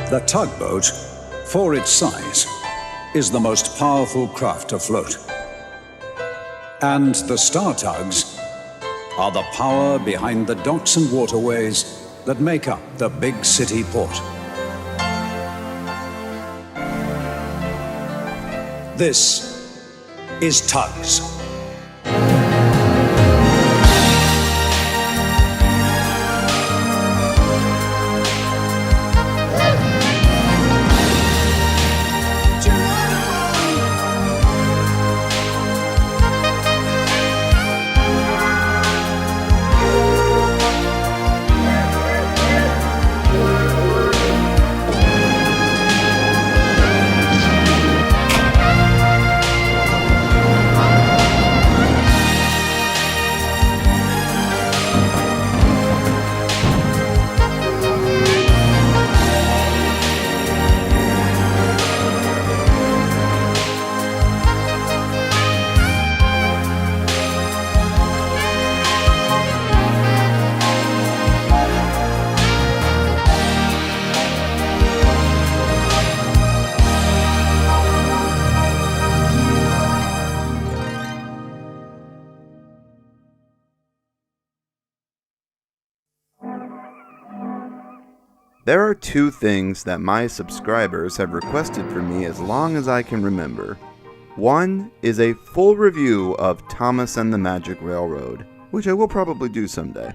The tugboat, for its size, is the most powerful craft afloat. And the Star Tugs are the power behind the docks and waterways that make up the big city port. This is Tugs. There are two things that my subscribers have requested from me as long as I can remember. One is a full review of Thomas and the Magic Railroad, which I will probably do someday.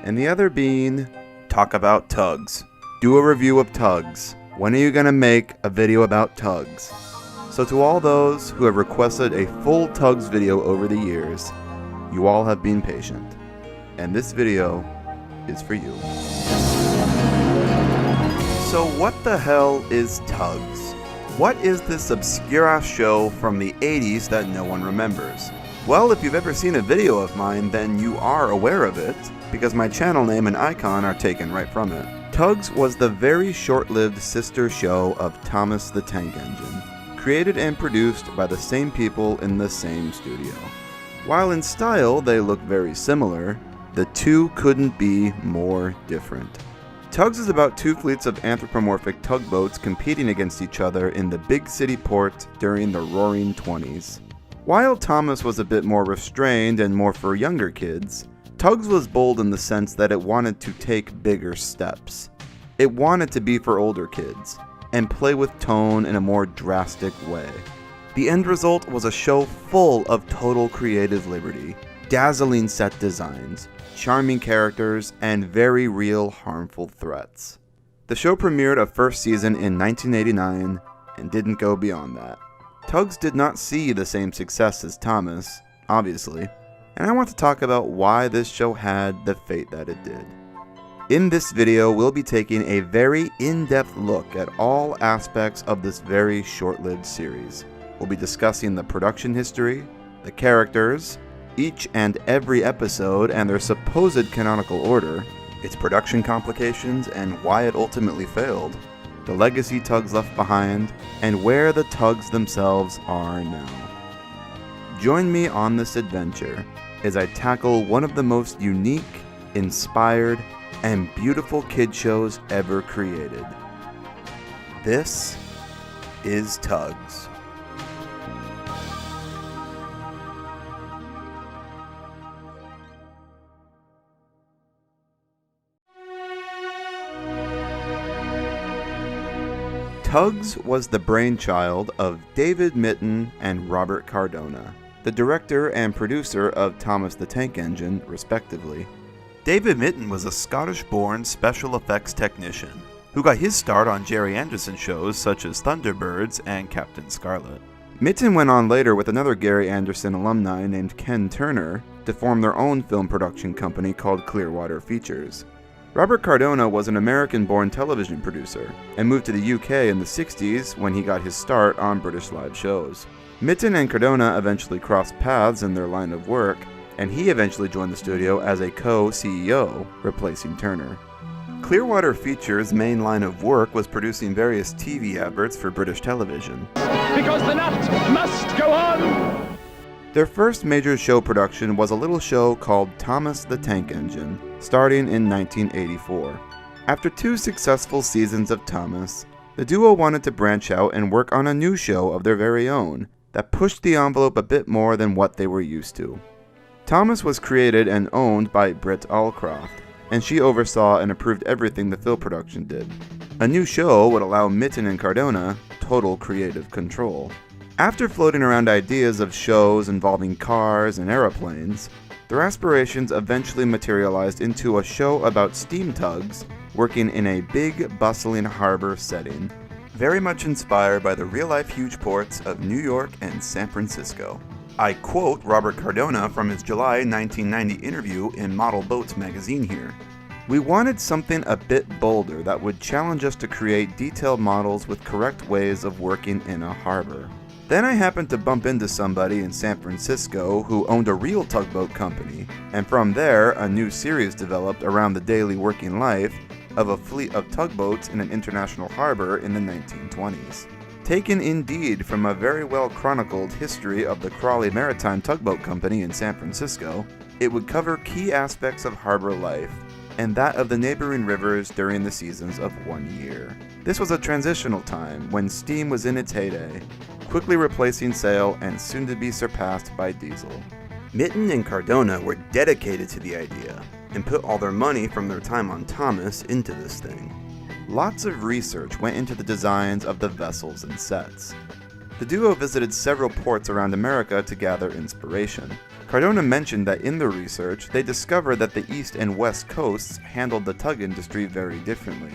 And the other being, talk about Tugs. Do a review of Tugs. When are you gonna make a video about Tugs? So to all those who have requested a full Tugs video over the years, you all have been patient. And this video is for you. So what the hell is Tugs? What is this obscure show from the 80s that no one remembers? Well, if you've ever seen a video of mine, then you are aware of it, because my channel name and icon are taken right from it. Tugs was the very short-lived sister show of Thomas the Tank Engine, created and produced by the same people in the same studio. While in style they look very similar, the two couldn't be more different. Tugs is about two fleets of anthropomorphic tugboats competing against each other in the big city port during the Roaring '20s. While Thomas was a bit more restrained and more for younger kids, Tugs was bold in the sense that it wanted to take bigger steps. It wanted to be for older kids, and play with tone in a more drastic way. The end result was a show full of total creative liberty, dazzling set designs, charming characters, and very real harmful threats. The show premiered a first season in 1989 and didn't go beyond that. Tugs did not see the same success as Thomas, obviously, and I want to talk about why this show had the fate that it did. In this video, we'll be taking a very in-depth look at all aspects of this very short-lived series. We'll be discussing the production history, the characters, each and every episode and their supposed canonical order, its production complications and why it ultimately failed, the legacy Tugs left behind, and where the Tugs themselves are now. Join me on this adventure as I tackle one of the most unique, inspired, and beautiful kid shows ever created. This is Tugs. Tugs was the brainchild of David Mitton and Robert Cardona, the director and producer of Thomas the Tank Engine, respectively. David Mitton was a Scottish-born special effects technician who got his start on Gerry Anderson shows such as Thunderbirds and Captain Scarlet. Mitton went on later with another Gerry Anderson alumni named Ken Turner to form their own film production company called Clearwater Features. Robert Cardona was an American-born television producer and moved to the UK in the 60s when he got his start on British live shows. Mitton and Cardona eventually crossed paths in their line of work, and he eventually joined the studio as a co-CEO, replacing Turner. Clearwater Features' main line of work was producing various TV adverts for British television. Because the nut must go on! Their first major show production was a little show called Thomas the Tank Engine, starting in 1984. After 2 successful seasons of Thomas, the duo wanted to branch out and work on a new show of their very own that pushed the envelope a bit more than what they were used to. Thomas was created and owned by Britt Allcroft, and she oversaw and approved everything the film production did. A new show would allow Mitten and Cardona total creative control. After floating around ideas of shows involving cars and aeroplanes, their aspirations eventually materialized into a show about steam tugs working in a big, bustling harbor setting, very much inspired by the real-life huge ports of New York and San Francisco. I quote Robert Cardona from his July 1990 interview in Model Boats magazine here. "We wanted something a bit bolder that would challenge us to create detailed models with correct ways of working in a harbor. Then I happened to bump into somebody in San Francisco who owned a real tugboat company, and from there a new series developed around the daily working life of a fleet of tugboats in an international harbor in the 1920s. Taken indeed from a very well chronicled history of the Crawley Maritime Tugboat Company in San Francisco, it would cover key aspects of harbor life and that of the neighboring rivers during the seasons of 1 year. This was a transitional time when steam was in its heyday, quickly replacing sail and soon to be surpassed by diesel." Mitten and Cardona were dedicated to the idea and put all their money from their time on Thomas into this thing. Lots of research went into the designs of the vessels and sets. The duo visited several ports around America to gather inspiration. Cardona mentioned that in the research, they discovered that the east and west coasts handled the tug industry very differently.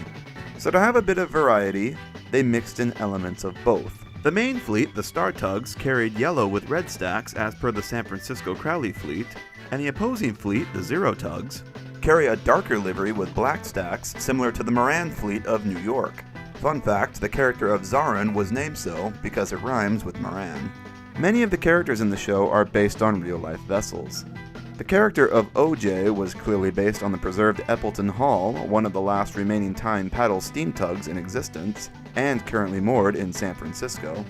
So to have a bit of variety, they mixed in elements of both. The main fleet, the Star Tugs, carried yellow with red stacks as per the San Francisco Crowley fleet, and the opposing fleet, the Zero Tugs, carry a darker livery with black stacks similar to the Moran fleet of New York. Fun fact, the character of Zarin was named so because it rhymes with Moran. Many of the characters in the show are based on real-life vessels. The character of OJ was clearly based on the preserved Eppleton Hall, one of the last remaining time paddle steam tugs in existence, and currently moored in San Francisco.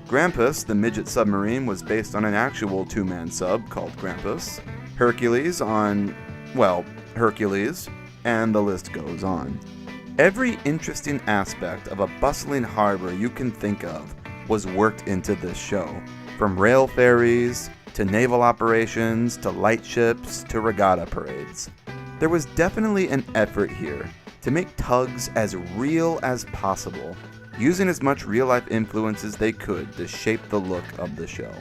Grampus, the midget submarine, was based on an actual 2-man sub called Grampus. Hercules on, well, Hercules, and the list goes on. Every interesting aspect of a bustling harbor you can think of was worked into this show, from rail ferries, to naval operations, to lightships, to regatta parades. There was definitely an effort here to make tugs as real as possible, using as much real-life influence as they could to shape the look of the show.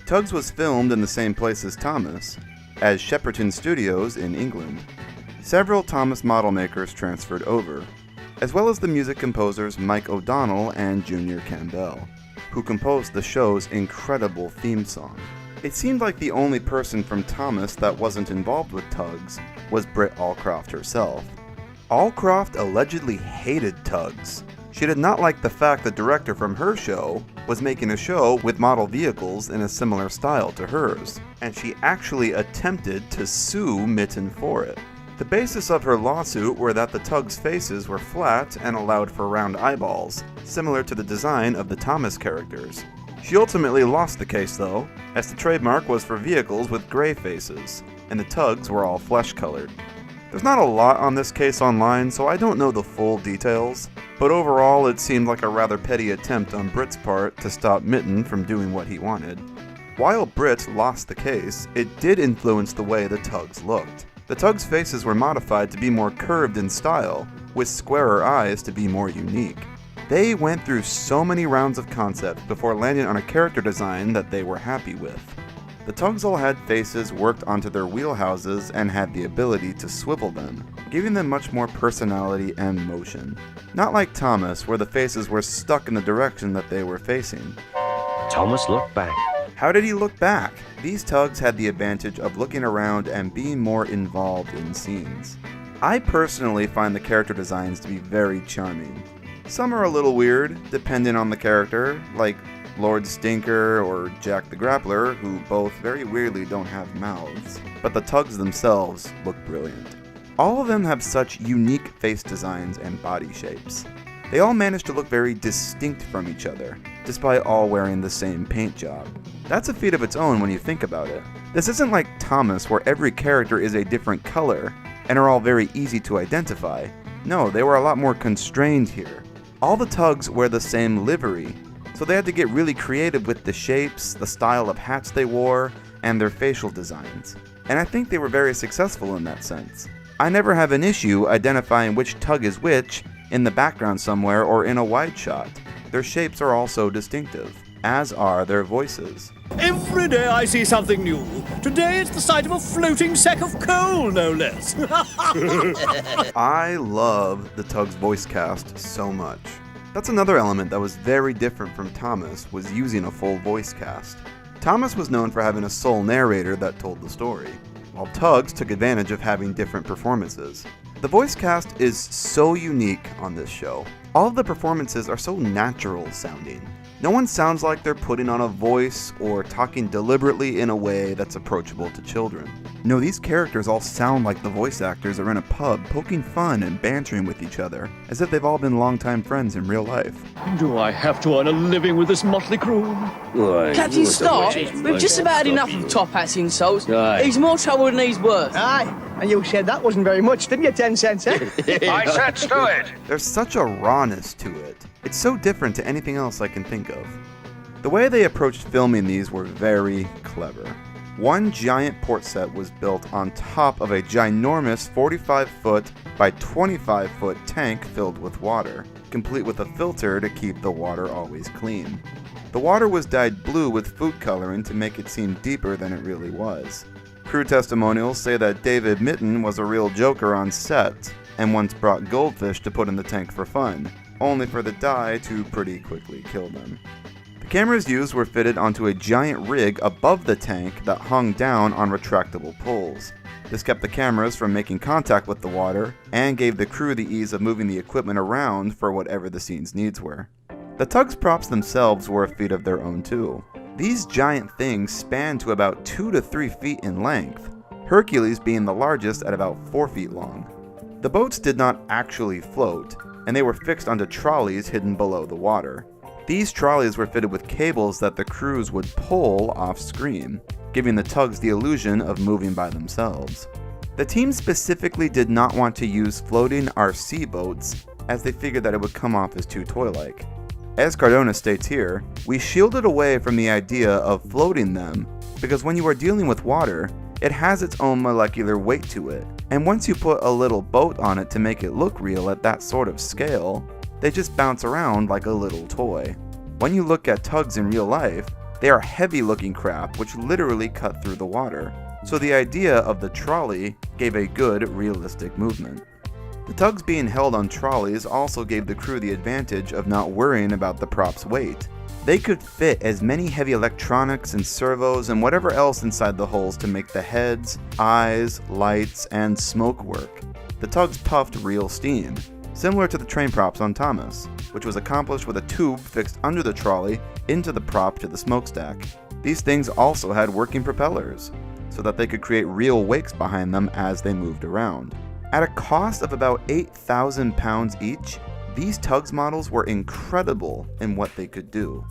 Tugs was filmed in the same place as Thomas, as Shepperton Studios in England. Several Thomas model makers transferred over, as well as the music composers Mike O'Donnell and Junior Campbell, who composed the show's incredible theme song. It seemed like the only person from Thomas that wasn't involved with Tugs was Britt Allcroft herself. Allcroft allegedly hated Tugs. She did not like the fact the director from her show was making a show with model vehicles in a similar style to hers, and she actually attempted to sue Mitten for it. The basis of her lawsuit were that the Tugs' faces were flat and allowed for round eyeballs, similar to the design of the Thomas characters. She ultimately lost the case though, as the trademark was for vehicles with gray faces, and the Tugs were all flesh-colored. There's not a lot on this case online, so I don't know the full details, but overall it seemed like a rather petty attempt on Britt's part to stop Mitten from doing what he wanted. While Britt lost the case, it did influence the way the Tugs looked. The Tugs' faces were modified to be more curved in style, with squarer eyes to be more unique. They went through so many rounds of concept before landing on a character design that they were happy with. The Tugs all had faces worked onto their wheelhouses and had the ability to swivel them, giving them much more personality and motion. Not like Thomas, where the faces were stuck in the direction that they were facing. Thomas looked back. How did he look back? These Tugs had the advantage of looking around and being more involved in scenes. I personally find the character designs to be very charming. Some are a little weird, depending on the character, like Lord Stinker or Jack the Grappler, who both very weirdly don't have mouths, but the Tugs themselves look brilliant. All of them have such unique face designs and body shapes. They all manage to look very distinct from each other, despite all wearing the same paint job. That's a feat of its own when you think about it. This isn't like Thomas, where every character is a different color and are all very easy to identify. No, they were a lot more constrained here. All the tugs wear the same livery, so they had to get really creative with the shapes, the style of hats they wore, and their facial designs. And I think they were very successful in that sense. I never have an issue identifying which tug is which in the background somewhere or in a wide shot. Their shapes are also distinctive, as are their voices. Every day I see something new. Today it's the sight of a floating sack of coal, no less. I love the Tugs voice cast so much. That's another element that was very different from Thomas, was using a full voice cast. Thomas was known for having a sole narrator that told the story, while Tugs took advantage of having different performances. The voice cast is so unique on this show. All of the performances are so natural sounding. No one sounds like they're putting on a voice or talking deliberately in a way that's approachable to children. No, these characters all sound like the voice actors are in a pub poking fun and bantering with each other, as if they've all been longtime friends in real life. Do I have to earn a living with this motley crew? Captain Stark, we've just about had enough of Top Hat's insults. He's more trouble than he's worth. Aye, and you said that wasn't very much, didn't you, 10 cents, eh? I said to it. There's such a rawness to it. It's so different to anything else I can think of. The way they approached filming these were very clever. One giant port set was built on top of a ginormous 45-foot by 25-foot tank filled with water, complete with a filter to keep the water always clean. The water was dyed blue with food coloring to make it seem deeper than it really was. Crew testimonials say that David Mitton was a real joker on set and once brought goldfish to put in the tank for fun, only for the dye to pretty quickly kill them. The cameras used were fitted onto a giant rig above the tank that hung down on retractable poles. This kept the cameras from making contact with the water and gave the crew the ease of moving the equipment around for whatever the scene's needs were. The Tugs props themselves were a feat of their own too. These giant things span to about 2 to 3 feet in length, Hercules being the largest at about 4 feet long. The boats did not actually float, and they were fixed onto trolleys hidden below the water. These trolleys were fitted with cables that the crews would pull off screen, giving the tugs the illusion of moving by themselves. The team specifically did not want to use floating RC boats, as they figured that it would come off as too toy-like. As Cardona states here, we shielded away from the idea of floating them, because when you are dealing with water, it has its own molecular weight to it, and once you put a little boat on it to make it look real at that sort of scale, they just bounce around like a little toy. When you look at tugs in real life, they are heavy looking craft which literally cut through the water, so the idea of the trolley gave a good realistic movement. The tugs being held on trolleys also gave the crew the advantage of not worrying about the prop's weight. They could fit as many heavy electronics and servos and whatever else inside the holes to make the heads, eyes, lights, and smoke work. The tugs puffed real steam, similar to the train props on Thomas, which was accomplished with a tube fixed under the trolley into the prop to the smokestack. These things also had working propellers, so that they could create real wakes behind them as they moved around. At a cost of about 8,000 pounds each, these tugs models were incredible in what they could do.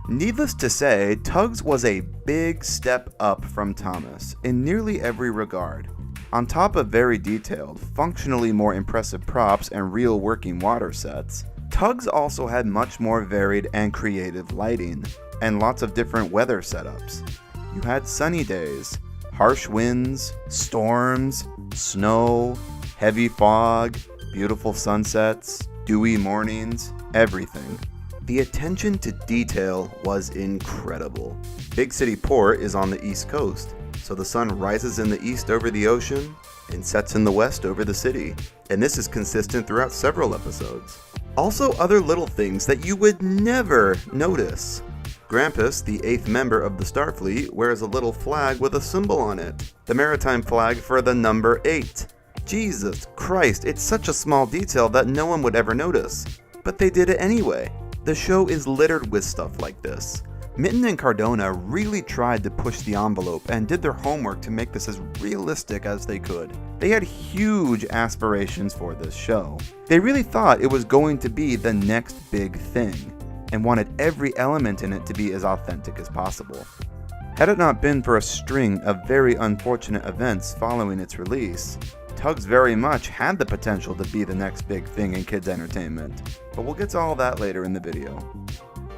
Needless to say, Tugs was a big step up from Thomas in nearly every regard. On top of very detailed, functionally more impressive props and real working water sets, Tugs also had much more varied and creative lighting, and lots of different weather setups. You had sunny days, harsh winds, storms, snow, heavy fog, beautiful sunsets, dewy mornings, everything. The attention to detail was incredible. Big City Port is on the east coast, so the sun rises in the east over the ocean and sets in the west over the city, and this is consistent throughout several episodes. Also, other little things that you would never notice. Grampus, the 8th member of the Starfleet, wears a little flag with a symbol on it, the maritime flag for the number 8. Jesus Christ, it's such a small detail that no one would ever notice, but they did it anyway. The show is littered with stuff like this. Mitton and Cardona really tried to push the envelope and did their homework to make this as realistic as they could. They had huge aspirations for this show. They really thought it was going to be the next big thing, and wanted every element in it to be as authentic as possible. Had it not been for a string of very unfortunate events following its release, Tugs very much had the potential to be the next big thing in kids' entertainment, but we'll get to all that later in the video.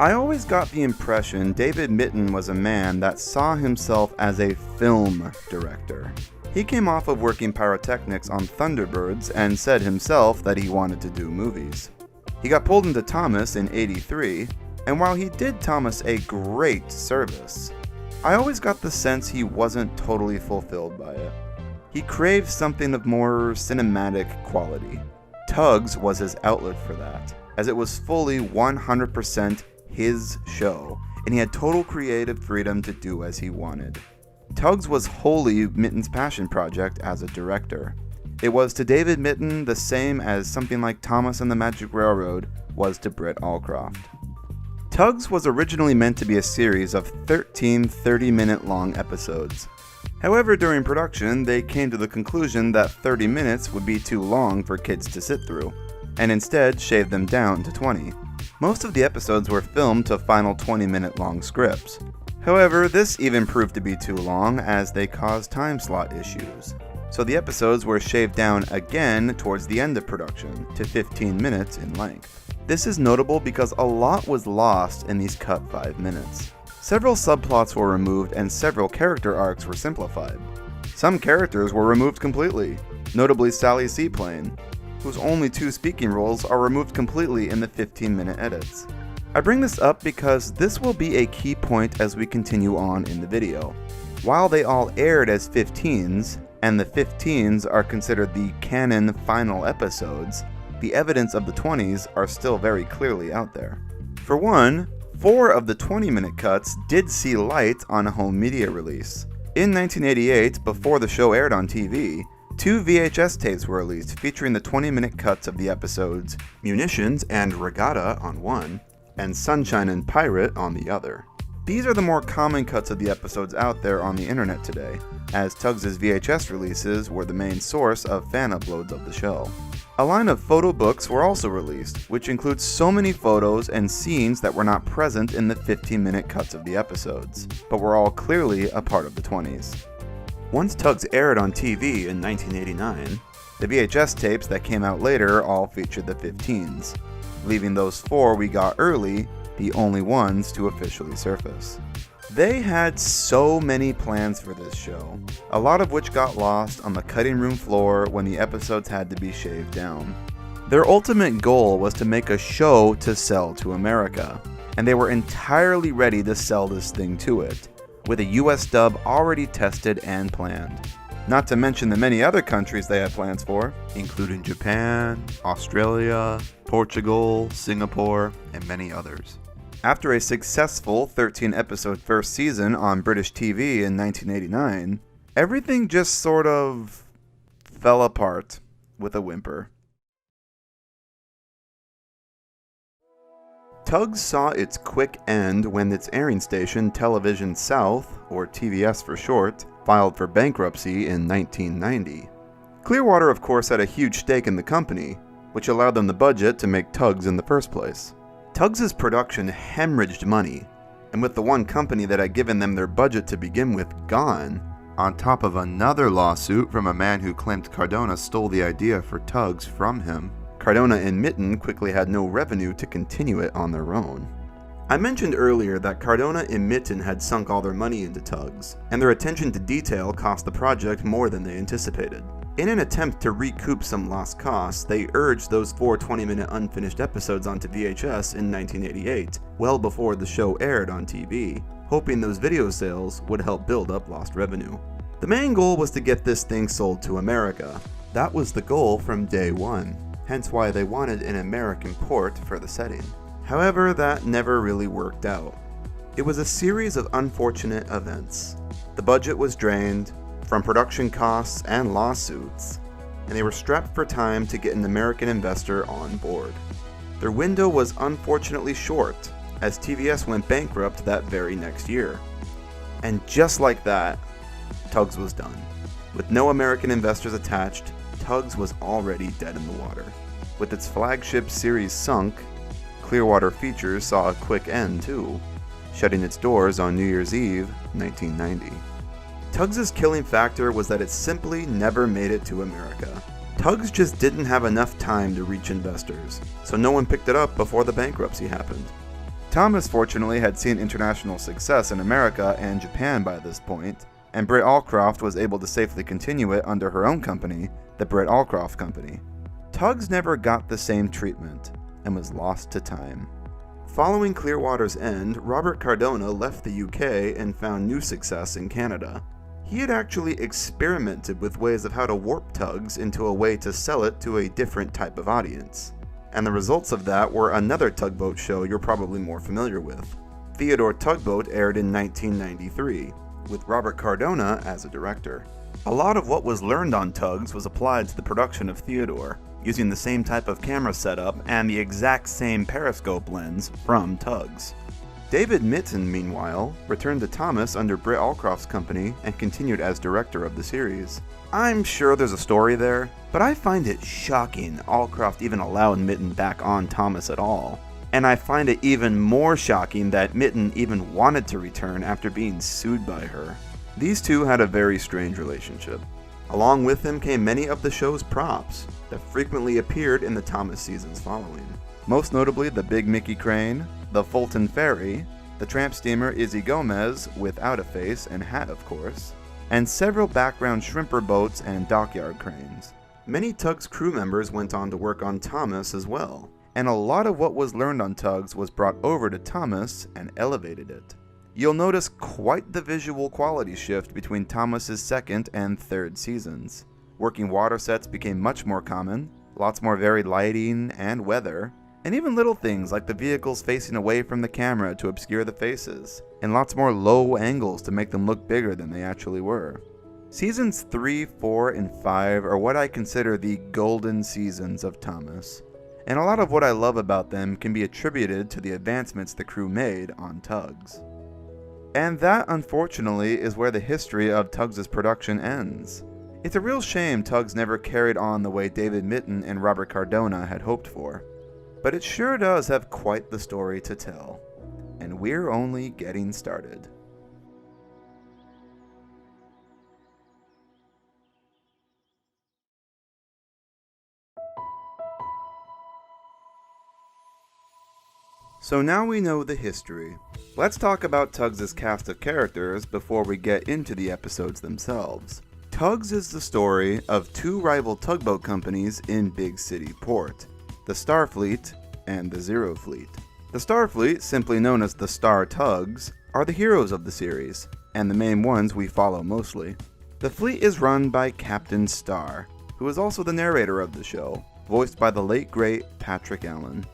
I always got the impression David Mitton was a man that saw himself as a film director. He came off of working pyrotechnics on Thunderbirds and said himself that he wanted to do movies. He got pulled into Thomas in '83, and while he did Thomas a great service, I always got the sense he wasn't totally fulfilled by it. He craved something of more cinematic quality. Tugs was his outlet for that, as it was fully 100% his show, and he had total creative freedom to do as he wanted. Tugs was wholly Mitton's passion project as a director. It was to David Mitton the same as something like Thomas and the Magic Railroad was to Britt Allcroft. Tugs was originally meant to be a series of 13 30-minute long episodes. However, during production, they came to the conclusion that 30 minutes would be too long for kids to sit through, and instead shaved them down to 20. Most of the episodes were filmed to final 20-minute long scripts. However, this even proved to be too long as they caused time slot issues. So the episodes were shaved down again towards the end of production to 15 minutes in length. This is notable because a lot was lost in these cut 5 minutes. Several subplots were removed and several character arcs were simplified. Some characters were removed completely, notably Sally Seaplane, whose only 2 speaking roles are removed completely in the 15-minute edits. I bring this up because this will be a key point as we continue on in the video. While they all aired as 15s, and the 15s are considered the canon final episodes, the evidence of the 20s are still very clearly out there. For one, 4 of the 20-minute cuts did see light on a home media release. In 1988, before the show aired on TV, 2 VHS tapes were released featuring the 20-minute cuts of the episodes Munitions and Regatta on one, and Sunshine and Pirate on the other. These are the more common cuts of the episodes out there on the internet today, as Tugs' VHS releases were the main source of fan uploads of the show. A line of photo books were also released, which includes so many photos and scenes that were not present in the 15-minute cuts of the episodes, but were all clearly a part of the 20s. Once Tugs aired on TV in 1989, the VHS tapes that came out later all featured the 15s, leaving those 4 we got early the only ones to officially surface. They had so many plans for this show, a lot of which got lost on the cutting room floor when the episodes had to be shaved down. Their ultimate goal was to make a show to sell to America, and they were entirely ready to sell this thing to it, with a US dub already tested and planned. Not to mention the many other countries they had plans for, including Japan, Australia, Portugal, Singapore, and many others. After a successful 13-episode first season on British TV in 1989, everything just sort of fell apart with a whimper. Tugs saw its quick end when its airing station Television South, or TVS for short, filed for bankruptcy in 1990. Clearwater, of course, had a huge stake in the company, which allowed them the budget to make Tugs in the first place. Tugs' production hemorrhaged money, and with the one company that had given them their budget to begin with gone, on top of another lawsuit from a man who claimed Cardona stole the idea for Tugs from him, Cardona and Mitton quickly had no revenue to continue it on their own. I mentioned earlier that Cardona and Mitton had sunk all their money into Tugs, and their attention to detail cost the project more than they anticipated. In an attempt to recoup some lost costs, they urged those 4 20-minute unfinished episodes onto VHS in 1988, well before the show aired on TV, hoping those video sales would help build up lost revenue. The main goal was to get this thing sold to America. That was the goal from day one, hence why they wanted an American port for the setting. However, that never really worked out. It was a series of unfortunate events. The budget was drained, from production costs and lawsuits, and they were strapped for time to get an American investor on board. Their window was unfortunately short, as TVS went bankrupt that very next year. And just like that, Tugs was done. With no American investors attached, Tugs was already dead in the water. With its flagship series sunk, Clearwater Features saw a quick end too, shutting its doors on New Year's Eve, 1990. Tugs' killing factor was that it simply never made it to America. Tugs just didn't have enough time to reach investors, so no one picked it up before the bankruptcy happened. Thomas fortunately had seen international success in America and Japan by this point, and Britt Allcroft was able to safely continue it under her own company, the Britt Allcroft Company. Tugs never got the same treatment, and was lost to time. Following Clearwater's end, Robert Cardona left the UK and found new success in Canada. He had actually experimented with ways of how to warp Tugs into a way to sell it to a different type of audience. And the results of that were another tugboat show you're probably more familiar with. Theodore Tugboat aired in 1993, with Robert Cardona as a director. A lot of what was learned on Tugs was applied to the production of Theodore, using the same type of camera setup and the exact same periscope lens from Tugs. David Mitten, meanwhile, returned to Thomas under Britt Allcroft's company and continued as director of the series. I'm sure there's a story there, but I find it shocking Allcroft even allowed Mitten back on Thomas at all. And I find it even more shocking that Mitten even wanted to return after being sued by her. These two had a very strange relationship. Along with him came many of the show's props that frequently appeared in the Thomas seasons following. Most notably the Big Mickey Crane, the Fulton Ferry, the tramp steamer Izzy Gomez without a face and hat of course, and several background shrimper boats and dockyard cranes. Many Tugs crew members went on to work on Thomas as well, and a lot of what was learned on Tugs was brought over to Thomas and elevated it. You'll notice quite the visual quality shift between Thomas's second and third seasons. Working water sets became much more common, lots more varied lighting and weather, and even little things like the vehicles facing away from the camera to obscure the faces, and lots more low angles to make them look bigger than they actually were. Seasons 3, 4, and 5 are what I consider the golden seasons of Thomas, and a lot of what I love about them can be attributed to the advancements the crew made on Tugs. And that, unfortunately, is where the history of Tugs' production ends. It's a real shame Tugs never carried on the way David Mitten and Robert Cardona had hoped for. But it sure does have quite the story to tell. And we're only getting started. So now we know the history. Let's talk about Tugs' cast of characters before we get into the episodes themselves. Tugs is the story of two rival tugboat companies in Big City Port, the Starfleet and the Zero Fleet. The Starfleet, simply known as the Star Tugs, are the heroes of the series, and the main ones we follow mostly. The fleet is run by Captain Star, who is also the narrator of the show, voiced by the late great Patrick Allen.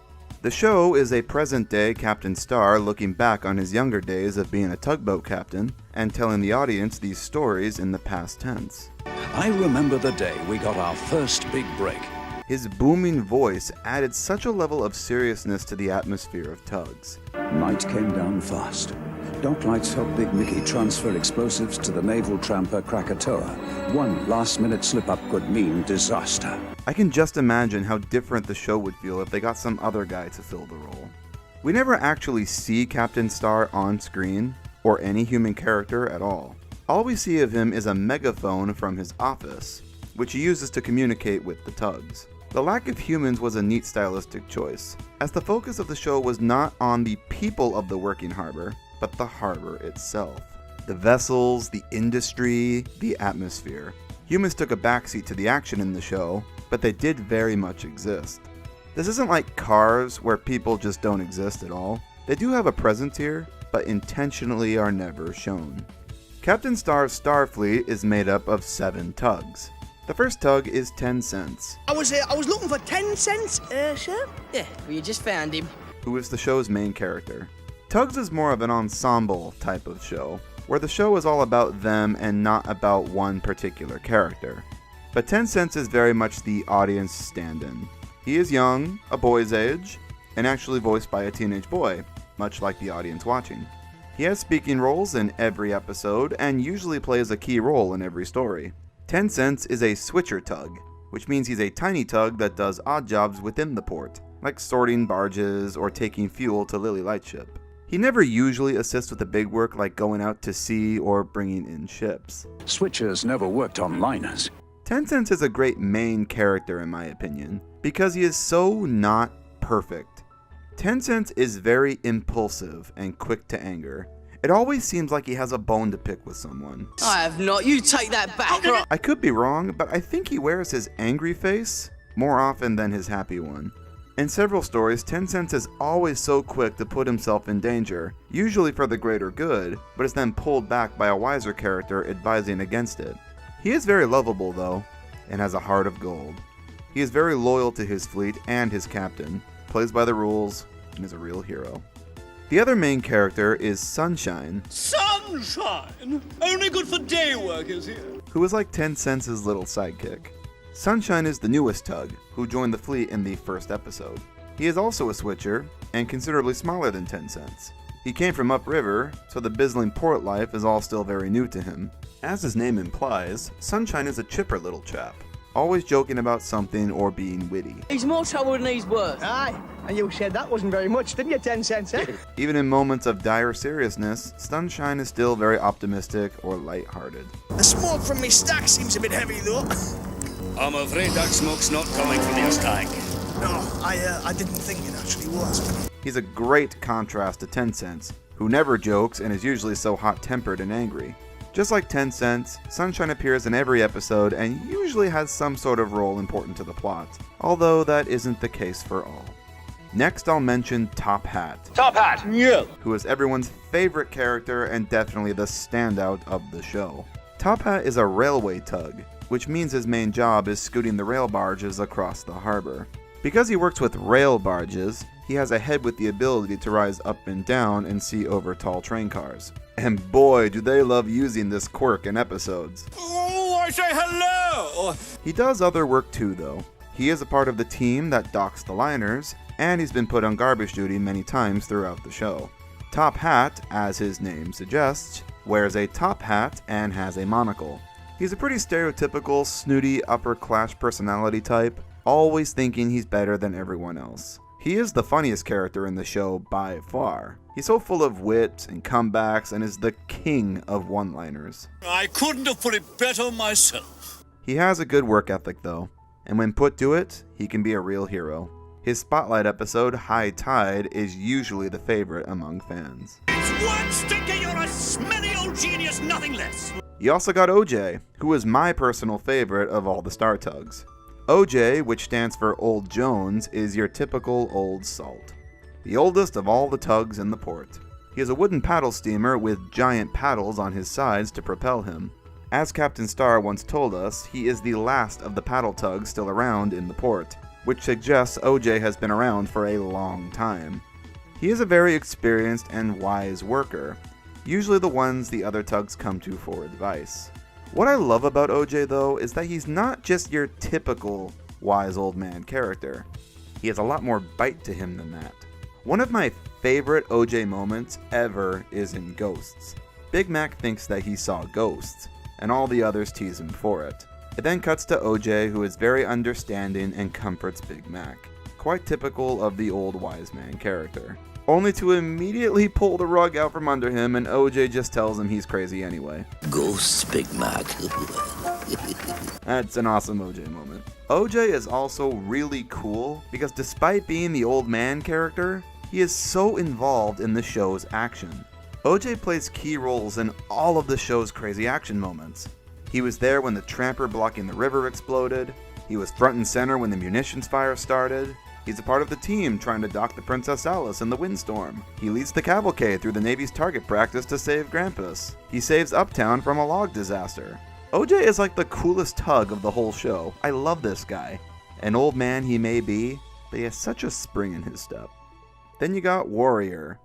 The show is a present-day Captain Star looking back on his younger days of being a tugboat captain and telling the audience these stories in the past tense. I remember the day we got our first big break. His booming voice added such a level of seriousness to the atmosphere of Tugs. Night came down fast. Dock lights helped Big Mickey transfer explosives to the naval tramper Krakatoa. One last-minute slip-up could mean disaster. I can just imagine how different the show would feel if they got some other guy to fill the role. We never actually see Captain Star on screen, or any human character at all. All we see of him is a megaphone from his office, which he uses to communicate with the Tugs. The lack of humans was a neat stylistic choice, as the focus of the show was not on the people of the working harbor, but the harbor itself. The vessels, the industry, the atmosphere. Humans took a backseat to the action in the show, but they did very much exist. This isn't like Cars, where people just don't exist at all. They do have a presence here, but intentionally are never shown. Captain Star's Starfleet is made up of 7 tugs. The first tug is 10 cents. I was looking for 10 cents, sir. Yeah, well, you just found him. Who is the show's main character. Tugs is more of an ensemble type of show, where the show is all about them and not about one particular character. But 10 Cents is very much the audience stand-in. He is young, a boy's age, and actually voiced by a teenage boy, much like the audience watching. He has speaking roles in every episode and usually plays a key role in every story. 10 Cents is a switcher tug, which means he's a tiny tug that does odd jobs within the port, like sorting barges or taking fuel to Lily Lightship. He never usually assists with the big work like going out to sea or bringing in ships. Switchers never worked on liners. Tencent is a great main character in my opinion, because he is so not perfect. Tencent is very impulsive and quick to anger. It always seems like he has a bone to pick with someone. I have not. You take that back. I could be wrong, but I think he wears his angry face more often than his happy one. In several stories, Tencent is always so quick to put himself in danger, usually for the greater good, but is then pulled back by a wiser character advising against it. He is very lovable though, and has a heart of gold. He is very loyal to his fleet and his captain, plays by the rules, and is a real hero. The other main character is Sunshine, Sunshine! Only good for day workers here. who is like Tencent's little sidekick. Sunshine is the newest Tug, who joined the fleet in the first episode. He is also a switcher, and considerably smaller than Tencent. He came from upriver, so the bizzling port life is all still very new to him. As his name implies, Sunshine is a chipper little chap, always joking about something or being witty. He's more trouble than he's worth. Aye, and you said that wasn't very much, didn't you, 10 cents, eh? Even in moments of dire seriousness, Sunshine is still very optimistic or lighthearted. The smoke from me stack seems a bit heavy, though. I'm afraid that smoke's not coming from your stack. No, I didn't think it actually was. He's a great contrast to Tencent, who never jokes and is usually so hot-tempered and angry. Just like Tencent, Sunshine appears in every episode and usually has some sort of role important to the plot, although that isn't the case for all. Next I'll mention Top Hat, Top Hat! Yeah! who is everyone's favorite character and definitely the standout of the show. Top Hat is a railway tug, which means his main job is scooting the rail barges across the harbor. Because he works with rail barges, he has a head with the ability to rise up and down and see over tall train cars. And boy, do they love using this quirk in episodes. Oh, I say hello! He does other work too, though. He is a part of the team that docks the liners, and he's been put on garbage duty many times throughout the show. Top Hat, as his name suggests, wears a top hat and has a monocle. He's a pretty stereotypical, snooty, upper-class personality type, always thinking he's better than everyone else. He is the funniest character in the show by far. He's so full of wit and comebacks and is the king of one-liners. I couldn't have put it better myself. He has a good work ethic though, and when put to it, he can be a real hero. His spotlight episode, High Tide, is usually the favorite among fans. It's one stinker, you're a smelly old genius, nothing less. You also got OJ, who is my personal favorite of all the Star Tugs. OJ, which stands for Old Jones, is your typical old salt. The oldest of all the tugs in the port. He is a wooden paddle steamer with giant paddles on his sides to propel him. As Captain Star once told us, he is the last of the paddle tugs still around in the port, which suggests OJ has been around for a long time. He is a very experienced and wise worker, usually the ones the other tugs come to for advice. What I love about OJ though is that he's not just your typical wise old man character. He has a lot more bite to him than that. One of my favorite OJ moments ever is in Ghosts. Big Mac thinks that he saw ghosts, and all the others tease him for it. It then cuts to OJ, who is very understanding and comforts Big Mac. Quite typical of the old wise man character. Only to immediately pull the rug out from under him, and OJ just tells him he's crazy anyway. Ghosts, Big Mac. That's an awesome OJ moment. OJ is also really cool because despite being the old man character, he is so involved in the show's action. OJ plays key roles in all of the show's crazy action moments. He was there when the tramper blocking the river exploded. He was front and center when the munitions fire started. He's a part of the team trying to dock the Princess Alice in the windstorm. He leads the cavalcade through the Navy's target practice to save Grampus. He saves Uptown from a log disaster. OJ is like the coolest tug of the whole show. I love this guy. An old man he may be, but he has such a spring in his step. Then you got Warrior,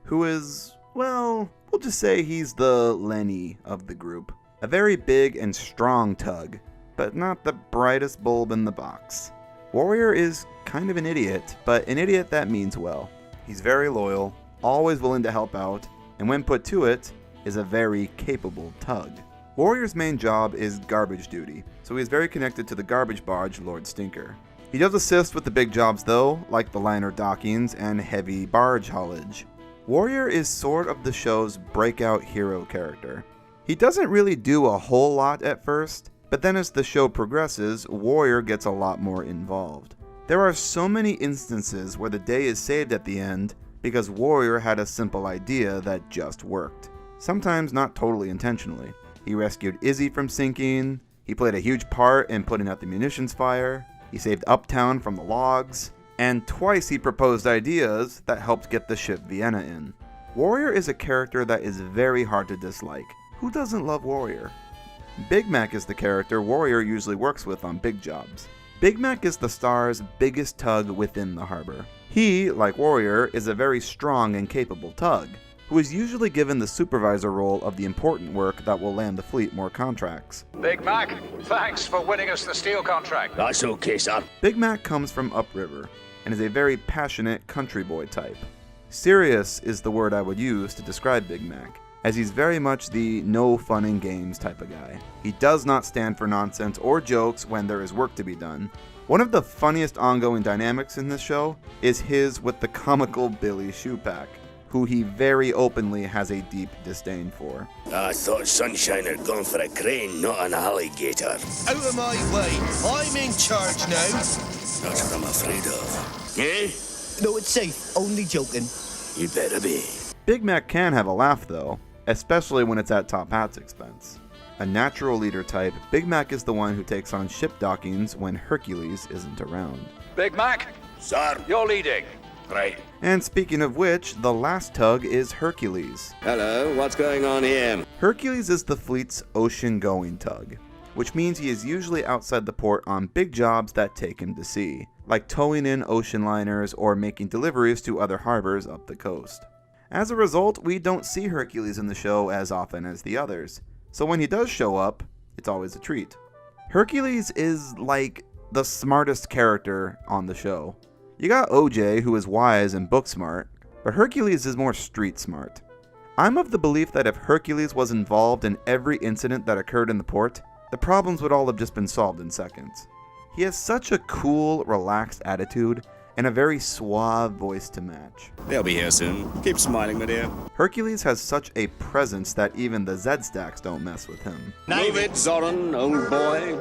who is, well, we'll just say he's the Lenny of the group. A very big and strong tug, but not the brightest bulb in the box. Warrior is kind of an idiot, but an idiot that means well. He's very loyal, always willing to help out, and when put to it, is a very capable tug. Warrior's main job is garbage duty, so he is very connected to the garbage barge Lord Stinker. He does assist with the big jobs though, like the liner dockings and heavy barge haulage. Warrior is sort of the show's breakout hero character. He doesn't really do a whole lot at first, but then as the show progresses, Warrior gets a lot more involved. There are so many instances where the day is saved at the end because Warrior had a simple idea that just worked. Sometimes not totally intentionally. He rescued Izzy from sinking, he played a huge part in putting out the munitions fire, he saved Uptown from the logs, and twice he proposed ideas that helped get the ship Vienna in. Warrior is a character that is very hard to dislike. Who doesn't love Warrior? Big Mac is the character Warrior usually works with on big jobs. Big Mac is the star's biggest tug within the harbor. He, like Warrior, is a very strong and capable tug, who is usually given the supervisor role of the important work that will land the fleet more contracts. Big Mac, thanks for winning us the steel contract. That's okay, sir. Big Mac comes from upriver, and is a very passionate country boy type. Serious is the word I would use to describe Big Mac, as he's very much the no fun and games type of guy. He does not stand for nonsense or jokes when there is work to be done. One of the funniest ongoing dynamics in this show is his with the comical Billy Shoepack, who he very openly has a deep disdain for. I thought Sunshine had gone for a crane, not an alligator. Out of my way. I'm in charge now. That's what I'm afraid of. Eh? No, it's safe. Only joking. You better be. Big Mac can have a laugh though, especially when it's at Top Hat's expense. A natural leader type, Big Mac is the one who takes on ship dockings when Hercules isn't around. Big Mac, Sir. you're leading. Right. And speaking of which, the last tug is Hercules. Hello, what's going on here? Hercules is the fleet's ocean-going tug, which means he is usually outside the port on big jobs that take him to sea, like towing in ocean liners or making deliveries to other harbors up the coast. As a result, we don't see Hercules in the show as often as the others, so when he does show up, it's always a treat. Hercules is like the smartest character on the show. You got OJ, who is wise and book smart, but Hercules is more street smart. I'm of the belief that if Hercules was involved in every incident that occurred in the port, the problems would all have just been solved in seconds. He has such a cool, relaxed attitude, and a very suave voice to match. They'll be here soon. Keep smiling, my dear. Hercules has such a presence that even the Z-Stacks don't mess with him. Move it, Zoran, old boy.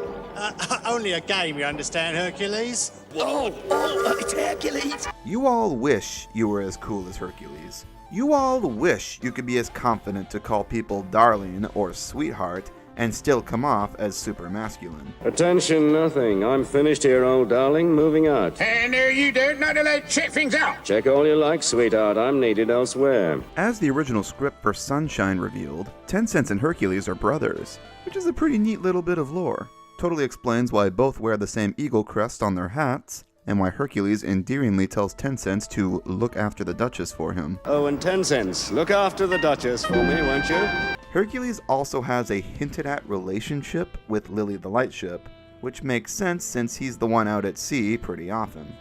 Only a game, you understand, Hercules? It's Hercules. You all wish you were as cool as Hercules. You all wish you could be as confident to call people darling or sweetheart and still come off as super masculine. Attention, nothing. I'm finished here, old darling. Moving out. And you don't know to let check things out. Check all you like, sweetheart. I'm needed elsewhere. As the original script for Sunshine revealed, Tencent and Hercules are brothers, which is a pretty neat little bit of lore. Totally explains why both wear the same eagle crest on their hats, and why Hercules endearingly tells Tencent to look after the Duchess for him. Oh, and 10 cents. Look after the Duchess for me, won't you? Hercules also has a hinted-at relationship with Lily the Lightship, which makes sense since he's the one out at sea pretty often.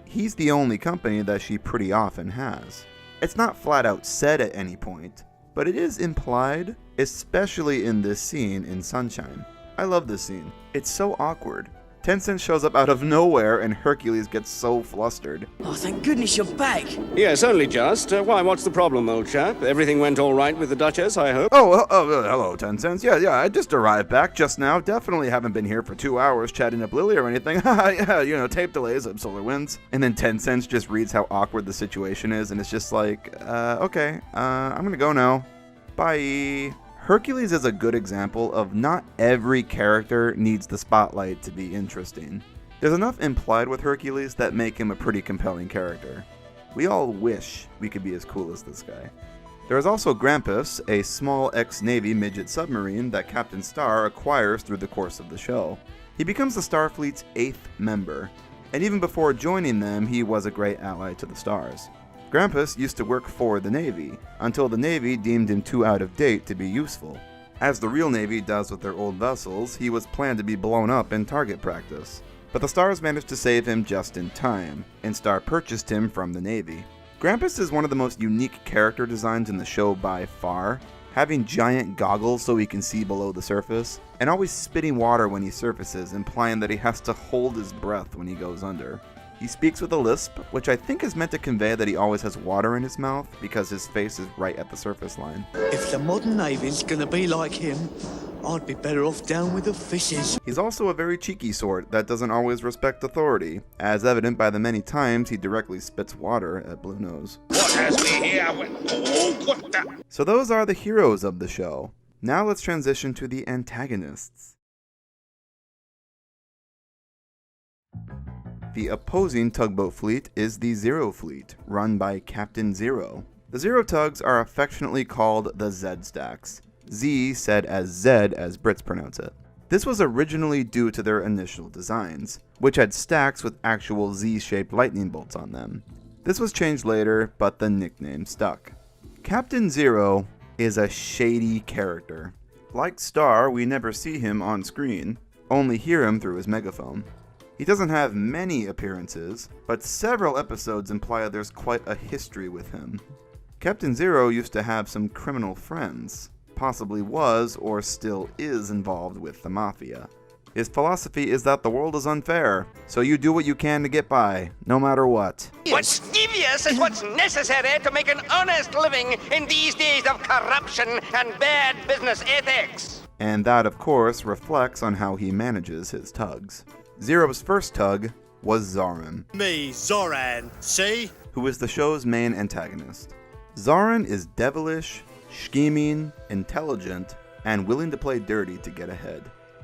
He's the only company that she pretty often has. It's not flat out said at any point, but it is implied, especially in this scene in Sunshine. I love this scene. It's so awkward. Tencent shows up out of nowhere and Hercules gets so flustered. Oh, thank goodness you're back. Yes, only just. Why, what's the problem, old chap? Everything went all right with the Duchess, I hope? Hello, Tencent. Yeah, I just arrived back just now. Definitely haven't been here for 2 hours chatting up Lily or anything. Yeah, tape delays of solar winds. And then Tencent just reads how awkward the situation is and it's just like, okay, I'm gonna go now. Bye. Hercules is a good example of not every character needs the spotlight to be interesting. There's enough implied with Hercules that make him a pretty compelling character. We all wish we could be as cool as this guy. There is also Grampus, a small ex-Navy midget submarine that Captain Star acquires through the course of the show. He becomes the Starfleet's 8th member, and even before joining them, he was a great ally to the Stars. Grampus used to work for the Navy, until the Navy deemed him too out of date to be useful. As the real Navy does with their old vessels, he was planned to be blown up in target practice. But the Stars managed to save him just in time, and Star purchased him from the Navy. Grampus is one of the most unique character designs in the show by far, having giant goggles so he can see below the surface, and always spitting water when he surfaces, implying that he has to hold his breath when he goes under. He speaks with a lisp, which I think is meant to convey that he always has water in his mouth because his face is right at the surface line. If the modern Navy's gonna be like him, I'd be better off down with the fishes. He's also a very cheeky sort that doesn't always respect authority, as evident by the many times he directly spits water at Blue Nose. What has me here? Oh, what the? So those are the heroes of the show. Now let's transition to the antagonists. The opposing tugboat fleet is the Zero Fleet, run by Captain Zero. The Zero Tugs are affectionately called the Z-Stacks. Z said as Zed as Brits pronounce it. This was originally due to their initial designs, which had stacks with actual Z-shaped lightning bolts on them. This was changed later, but the nickname stuck. Captain Zero is a shady character. Like Star, we never see him on screen, only hear him through his megaphone. He doesn't have many appearances, but several episodes imply there's quite a history with him. Captain Zero used to have some criminal friends, possibly was or still is involved with the Mafia. His philosophy is that the world is unfair, so you do what you can to get by, no matter what. What's devious is what's necessary to make an honest living in these days of corruption and bad business ethics. And that, of course, reflects on how he manages his tugs. Zero's first tug was Zoran. Me, Zoran, see? Who is the show's main antagonist. Zoran is devilish, scheming, intelligent, and willing to play dirty to get ahead.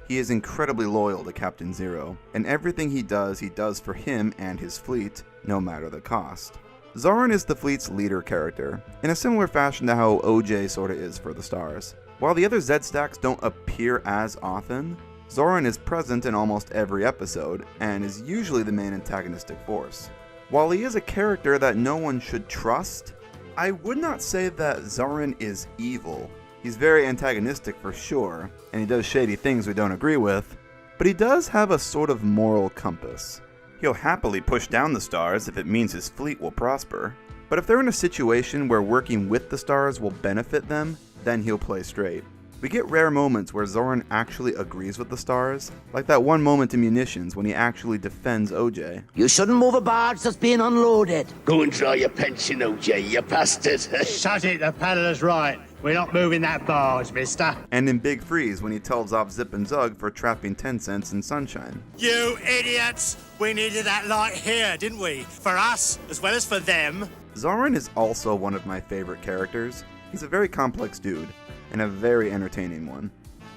He is incredibly loyal to Captain Zero, and everything he does for him and his fleet, no matter the cost. Zoran is the fleet's leader character, in a similar fashion to how OJ sorta is for the Stars. While the other Z-Stacks don't appear as often, Zoran is present in almost every episode, and is usually the main antagonistic force. While he is a character that no one should trust, I would not say that Zoran is evil. He's very antagonistic for sure, and he does shady things we don't agree with, but he does have a sort of moral compass. He'll happily push down the Stars if it means his fleet will prosper, but if they're in a situation where working with the Stars will benefit them, then he'll play straight. We get rare moments where Zoran actually agrees with the Stars, like that one moment in Munitions when he actually defends OJ. You shouldn't move a barge that's being unloaded. Go and draw your pension, OJ, you bastard. Shut it, the paddler's right. We're not moving that barge, mister. And in Big Freeze when he tells off Zip and Zug for trapping 10 cents in Sunshine. You idiots! We needed that light here, didn't we? For us, as well as for them. Zoran is also one of my favorite characters. He's a very complex dude, and a very entertaining one.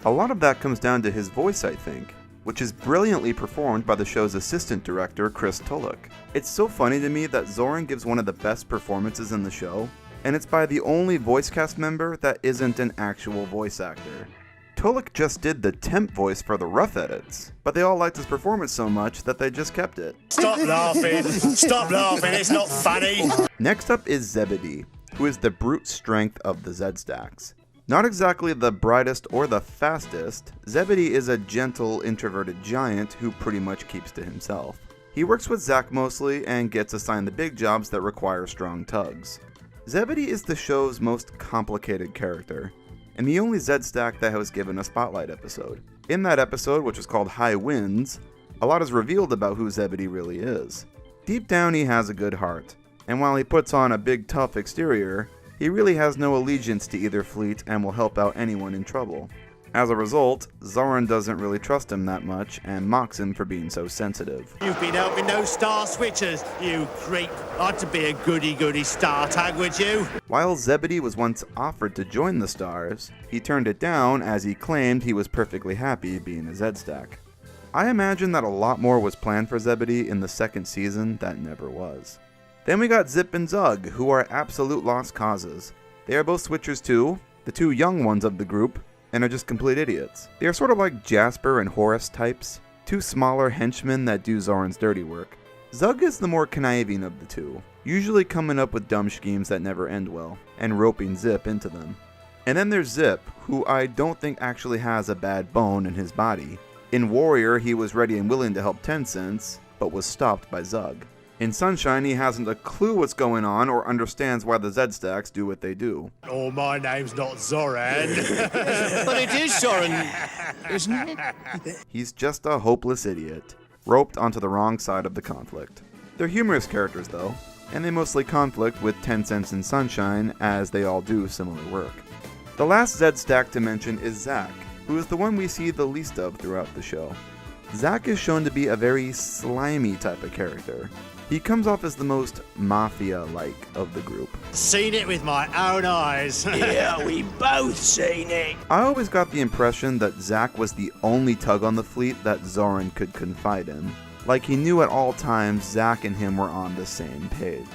A lot of that comes down to his voice, I think, which is brilliantly performed by the show's assistant director, Chris Tulloch. It's so funny to me that Zoran gives one of the best performances in the show, and it's by the only voice cast member that isn't an actual voice actor. Tulloch just did the temp voice for the rough edits, but they all liked his performance so much that they just kept it. Stop laughing! Stop laughing, it's not funny! Next up is Zebedee, who is the brute strength of the Z-Stacks. Not exactly the brightest or the fastest, Zebedee is a gentle, introverted giant who pretty much keeps to himself. He works with Zach mostly and gets assigned the big jobs that require strong tugs. Zebedee is the show's most complicated character, and the only Z-Stack that was given a spotlight episode. In that episode, which was called High Winds, a lot is revealed about who Zebedee really is. Deep down he has a good heart, and while he puts on a big tough exterior, he really has no allegiance to either fleet and will help out anyone in trouble. As a result, Zoran doesn't really trust him that much and mocks him for being so sensitive. You've been helping those star switchers, you creep. Ought to be a goody-goody star tag, would you? While Zebedee was once offered to join the Stars, he turned it down as he claimed he was perfectly happy being a Z-Stack. I imagine that a lot more was planned for Zebedee in the second season that never was. Then we got Zip and Zug, who are absolute lost causes. They are both switchers too, the two young ones of the group, and are just complete idiots. They are sort of like Jasper and Horace types, two smaller henchmen that do Zoran's dirty work. Zug is the more conniving of the two, usually coming up with dumb schemes that never end well, and roping Zip into them. And then there's Zip, who I don't think actually has a bad bone in his body. In Warrior, he was ready and willing to help 10 cents, but was stopped by Zug. In Sunshine, he hasn't a clue what's going on or understands why the Z-Stacks do what they do. Oh, my name's not Zoran. But it is Zoran, isn't it? He's just a hopeless idiot, roped onto the wrong side of the conflict. They're humorous characters though, and they mostly conflict with 10 Cents and Sunshine, as they all do similar work. The last Zed stack to mention is Zack, who is the one we see the least of throughout the show. Zack is shown to be a very slimy type of character. He comes off as the most mafia-like of the group. Seen it with my own eyes. Yeah, we both seen it. I always got the impression that Zack was the only tug on the fleet that Zoran could confide in. Like he knew at all times Zack and him were on the same page.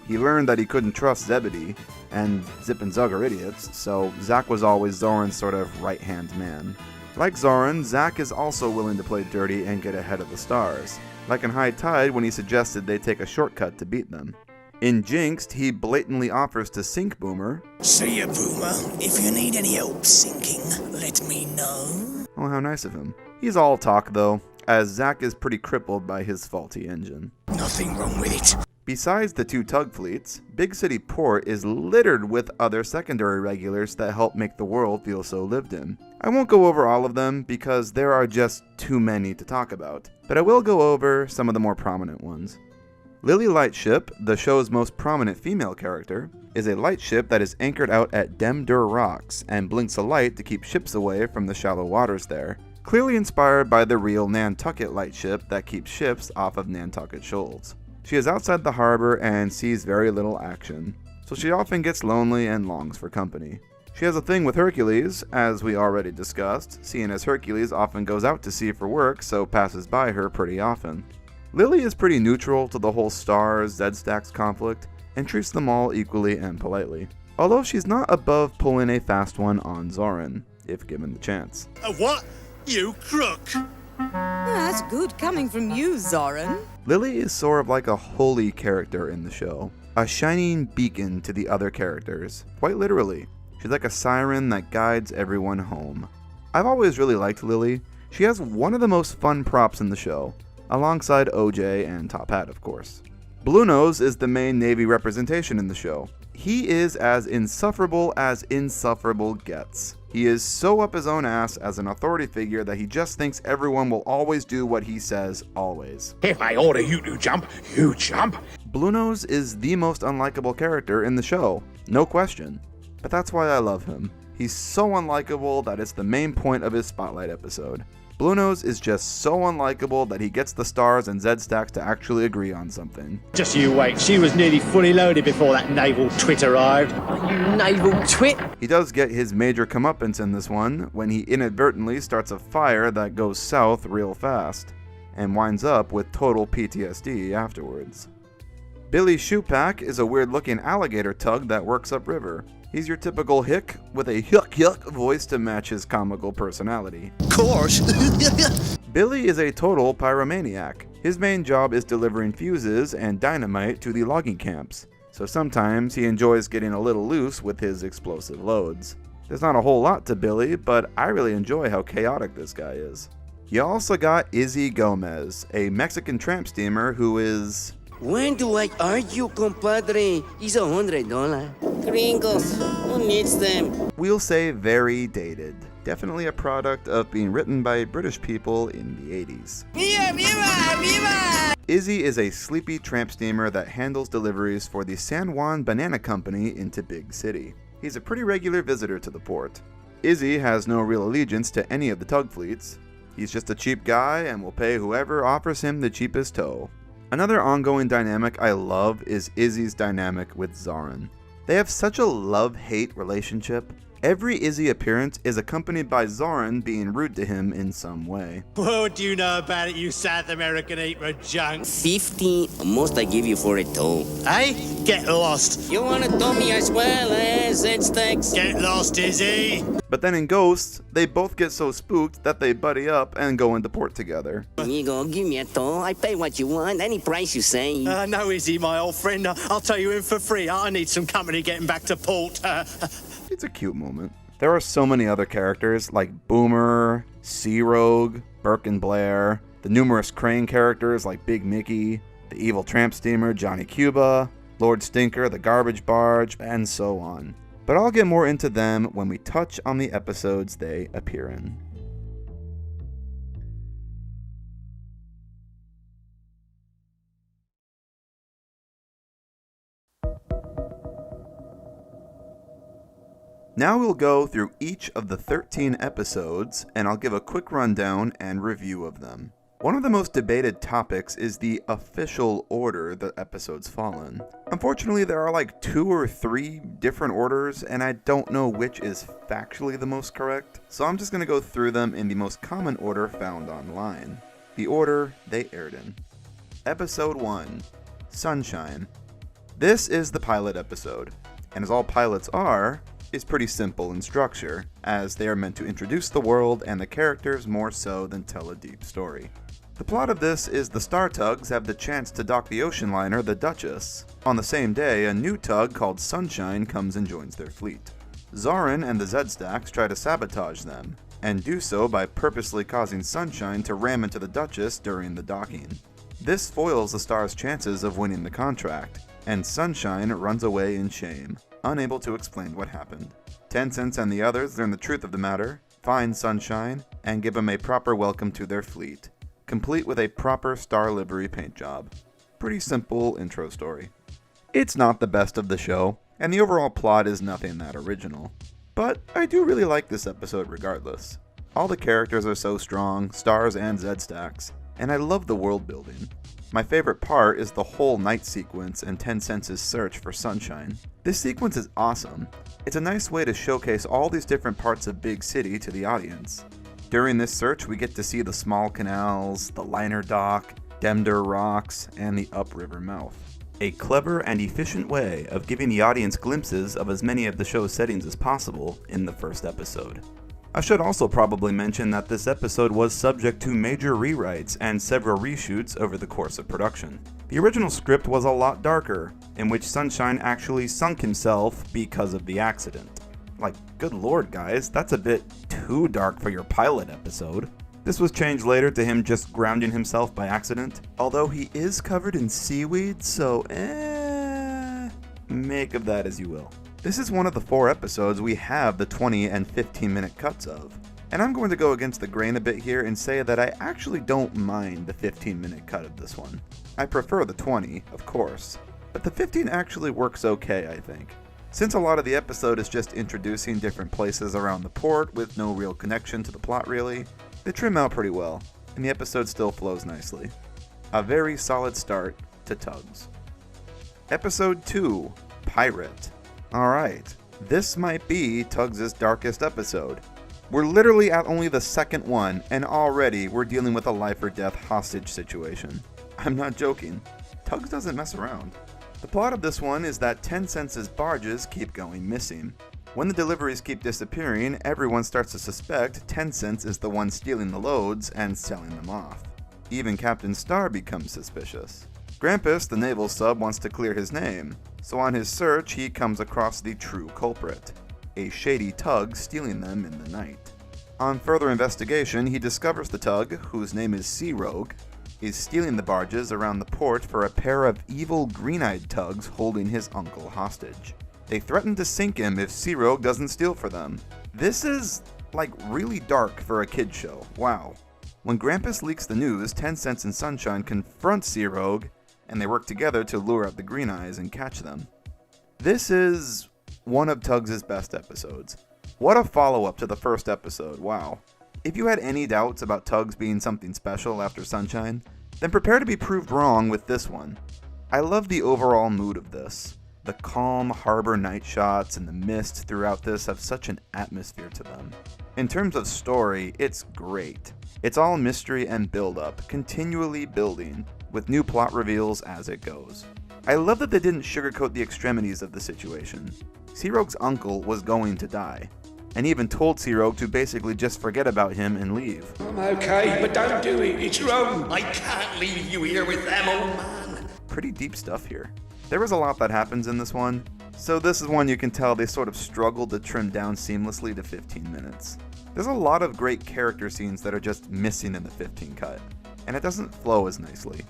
He learned that he couldn't trust Zebedee, and Zip and Zug are idiots, so Zack was always Zoran's sort of right-hand man. Like Zoran, Zack is also willing to play dirty and get ahead of the stars, like in High Tide when he suggested they take a shortcut to beat them. In Jinxed, he blatantly offers to sink Boomer. See ya, Boomer. If you need any help sinking, let me know. Oh, how nice of him. He's all talk though, as Zack is pretty crippled by his faulty engine. Nothing wrong with it. Besides the two tug fleets, Big City Port is littered with other secondary regulars that help make the world feel so lived in. I won't go over all of them because there are just too many to talk about, but I will go over some of the more prominent ones. Lily Lightship, the show's most prominent female character, is a lightship that is anchored out at Demdur Rocks and blinks a light to keep ships away from the shallow waters there, clearly inspired by the real Nantucket lightship that keeps ships off of Nantucket shoals. She is outside the harbor and sees very little action, so she often gets lonely and longs for company. She has a thing with Hercules, as we already discussed, seeing as Hercules often goes out to sea for work, so passes by her pretty often. Lily is pretty neutral to the whole Stars-Zed Stacks conflict, and treats them all equally and politely. Although she's not above pulling a fast one on Zoran, if given the chance. What? You crook! That's good coming from you, Zoran. Lily is sort of like a holy character in the show, a shining beacon to the other characters, quite literally. She's like a siren that guides everyone home. I've always really liked Lily. She has one of the most fun props in the show, alongside OJ and Top Hat, of course. Bluenose is the main Navy representation in the show. He is as insufferable gets. He is so up his own ass as an authority figure that he just thinks everyone will always do what he says, always. If I order you to jump, you jump. Bluenose is the most unlikable character in the show, no question. But that's why I love him. He's so unlikable that it's the main point of his Spotlight episode. Bluenose is just so unlikable that he gets the Stars and Zed Stacks to actually agree on something. Just you wait, she was nearly fully loaded before that naval twit arrived. You naval twit! He does get his major comeuppance in this one when he inadvertently starts a fire that goes south real fast, and winds up with total PTSD afterwards. Billy Shoepack is a weird looking alligator tug that works upriver. He's your typical hick with a yuck voice to match his comical personality. Of course. Billy is a total pyromaniac. His main job is delivering fuses and dynamite to the logging camps, so sometimes he enjoys getting a little loose with his explosive loads. There's not a whole lot to Billy, but I really enjoy how chaotic this guy is. You also got Izzy Gomez, a Mexican tramp steamer who is... When do I argue, compadre? It's $100. Gringos, who needs them? We'll say very dated. Definitely a product of being written by British people in the 80s. Viva, viva, viva! Izzy is a sleepy tramp steamer that handles deliveries for the San Juan Banana Company into Big City. He's a pretty regular visitor to the port. Izzy has no real allegiance to any of the tug fleets. He's just a cheap guy and will pay whoever offers him the cheapest tow. Another ongoing dynamic I love is Izzy's dynamic with Zoran. They have such a love-hate relationship. Every Izzy appearance is accompanied by Zoran being rude to him in some way. What do you know about it, you South American heap of junk? 50 most I give you for a tow. Hey, get lost. You wanna tow me as well, Zed Stacks? Get lost, Izzy. But then in Ghosts, they both get so spooked that they buddy up and go into port together. Amigo, give me a tow. I pay what you want, any price you say. No, Izzy, my old friend. I'll tow you in for free. I need some company getting back to port. It's a cute moment. There are so many other characters like Boomer, Sea Rogue, Burke and Blair, the numerous Crane characters like Big Mickey, the evil tramp steamer Johnny Cuba, Lord Stinker, the garbage barge, and so on. But I'll get more into them when we touch on the episodes they appear in. Now we'll go through each of the 13 episodes, and I'll give a quick rundown and review of them. One of the most debated topics is the official order the episodes fall in. Unfortunately, there are like 2 or 3 different orders, and I don't know which is factually the most correct, so I'm just going to go through them in the most common order found online. The order they aired in. Episode 1, Sunshine. This is the pilot episode, and as all pilots are, is pretty simple in structure, as they are meant to introduce the world and the characters more so than tell a deep story. The plot of this is the Star Tugs have the chance to dock the ocean liner, the Duchess. On the same day, a new tug called Sunshine comes and joins their fleet. Zoran and the Z-Stacks try to sabotage them, and do so by purposely causing Sunshine to ram into the Duchess during the docking. This foils the Star's chances of winning the contract, and Sunshine runs away in shame, unable to explain what happened. Tencent and the others learn the truth of the matter, find Sunshine, and give him a proper welcome to their fleet, complete with a proper Star livery paint job. Pretty simple intro story. It's not the best of the show, and the overall plot is nothing that original. But I do really like this episode regardless. All the characters are so strong, Stars and Z-Stacks, and I love the world building. My favorite part is the whole night sequence and Tencent's search for Sunshine. This sequence is awesome. It's a nice way to showcase all these different parts of Bigg City to the audience. During this search, we get to see the small canals, the liner dock, Demder Rocks, and the upriver mouth. A clever and efficient way of giving the audience glimpses of as many of the show's settings as possible in the first episode. I should also probably mention that this episode was subject to major rewrites and several reshoots over the course of production. The original script was a lot darker, in which Sunshine actually sunk himself because of the accident. Like, good lord guys, that's a bit too dark for your pilot episode. This was changed later to him just grounding himself by accident, although he is covered in seaweed, so make of that as you will. This is one of the 4 episodes we have the 20 and 15 minute cuts of, and I'm going to go against the grain a bit here and say that I actually don't mind the 15 minute cut of this one. I prefer the 20, of course, but the 15 actually works okay, I think. Since a lot of the episode is just introducing different places around the port with no real connection to the plot really, they trim out pretty well, and the episode still flows nicely. A very solid start to Tugs. Episode 2, Pirate. Alright, this might be Tugs' darkest episode. We're literally at only the second one, and already we're dealing with a life or death hostage situation. I'm not joking. Tugs doesn't mess around. The plot of this one is that Tencent's barges keep going missing. When the deliveries keep disappearing, everyone starts to suspect Tencent is the one stealing the loads and selling them off. Even Captain Star becomes suspicious. Grampus, the naval sub, wants to clear his name, so on his search he comes across the true culprit, a shady tug stealing them in the night. On further investigation, he discovers the tug, whose name is Sea Rogue, is stealing the barges around the port for a pair of evil green-eyed tugs holding his uncle hostage. They threaten to sink him if Sea Rogue doesn't steal for them. This is, like, really dark for a kid's show, wow. When Grampus leaks the news, Tencent and Sunshine confront Sea Rogue, and they work together to lure out the Green Eyes and catch them. This is one of Tugs' best episodes. What a follow-up to the first episode, wow. If you had any doubts about Tugs being something special after Sunshine, then prepare to be proved wrong with this one. I love the overall mood of this. The calm harbor night shots and the mist throughout this have such an atmosphere to them. In terms of story, it's great. It's all mystery and build-up, continually building, with new plot reveals as it goes. I love that they didn't sugarcoat the extremities of the situation. Sea Rogue's uncle was going to die, and even told Sea Rogue to basically just forget about him and leave. I'm okay, but don't do it, it's wrong. I can't leave you here with them, old man. Pretty deep stuff here. There was a lot that happens in this one, so this is one you can tell they sort of struggled to trim down seamlessly to 15 minutes. There's a lot of great character scenes that are just missing in the 15 cut, and it doesn't flow as nicely.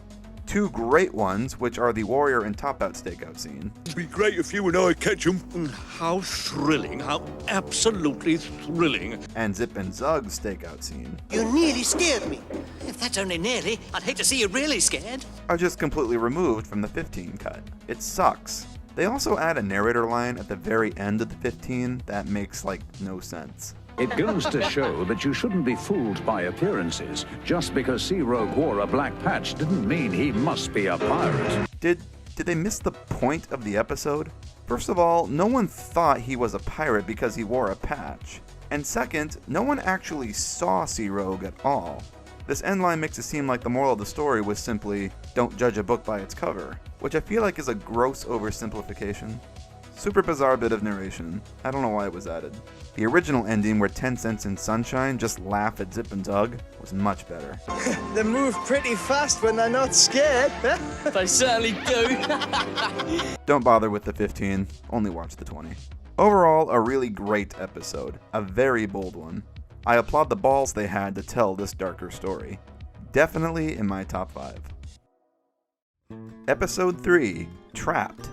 2 great ones, which are the Warrior and Top Out stakeout scene. It'd be great if you and I catch 'em. How thrilling, how absolutely thrilling. And Zip and Zug's stakeout scene. You nearly scared me. If that's only nearly, I'd hate to see you really scared. Are just completely removed from the 15 cut. It sucks. They also add a narrator line at the very end of the 15 that makes, like, no sense. It goes to show that you shouldn't be fooled by appearances. Just because Sea Rogue wore a black patch didn't mean he must be a pirate. Did they miss the point of the episode? First of all, no one thought he was a pirate because he wore a patch. And second, no one actually saw Sea Rogue at all. This end line makes it seem like the moral of the story was simply, don't judge a book by its cover, which I feel like is a gross oversimplification. Super bizarre bit of narration. I don't know why it was added. The original ending where 10 Cents and Sunshine just laugh at Zip and Tug was much better. They move pretty fast when they're not scared. They certainly do. Don't bother with the 15, only watch the 20. Overall, a really great episode. A very bold one. I applaud the balls they had to tell this darker story. Definitely in my top 5. Episode 3, Trapped.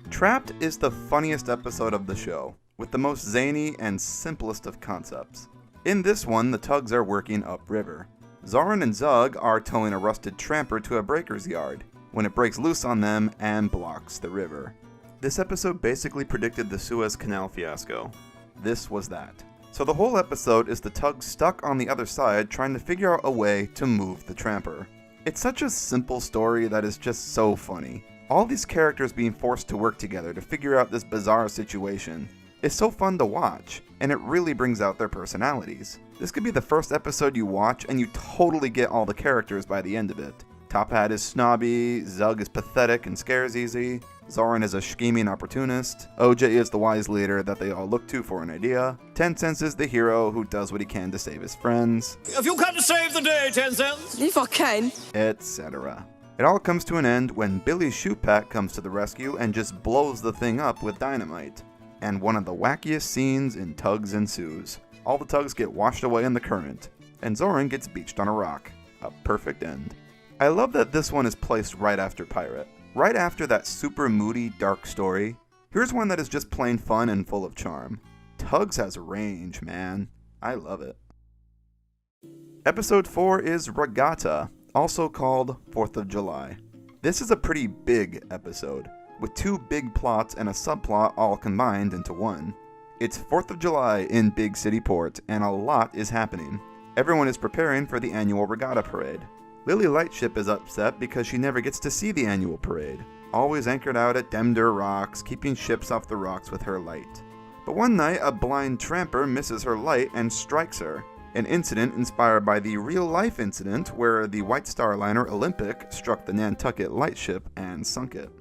Trapped is the funniest episode of the show, with the most zany and simplest of concepts. In this one, the Tugs are working upriver. Zoran and Zug are towing a rusted tramper to a breaker's yard, when it breaks loose on them and blocks the river. This episode basically predicted the Suez Canal fiasco. This was that. So the whole episode is the Tugs stuck on the other side trying to figure out a way to move the tramper. It's such a simple story that is just so funny. All these characters being forced to work together to figure out this bizarre situation is so fun to watch, and it really brings out their personalities. This could be the first episode you watch and you totally get all the characters by the end of it. Top Hat is snobby, Zug is pathetic and scares easy, Zoran is a scheming opportunist, OJ is the wise leader that they all look to for an idea, 10 Cents is the hero who does what he can to save his friends. Have you come to save the day, 10 Cents? If I can. Etc. It all comes to an end when Billy's shoe pack comes to the rescue and just blows the thing up with dynamite. And one of the wackiest scenes in Tugs ensues. All the Tugs get washed away in the current, and Zoran gets beached on a rock. A perfect end. I love that this one is placed right after Pirate. Right after that super moody, dark story, here's one that is just plain fun and full of charm. Tugs has range, man. I love it. Episode 4 is Regatta, also called 4th of July. This is a pretty big episode, with 2 big plots and a subplot all combined into one. It's 4th of July in Big City Port, and a lot is happening. Everyone is preparing for the annual regatta parade. Lily Lightship is upset because she never gets to see the annual parade, always anchored out at Demdur Rocks, keeping ships off the rocks with her light. But one night, a blind tramper misses her light and strikes her. An incident inspired by the real-life incident where the White Star liner Olympic struck the Nantucket lightship and sunk it.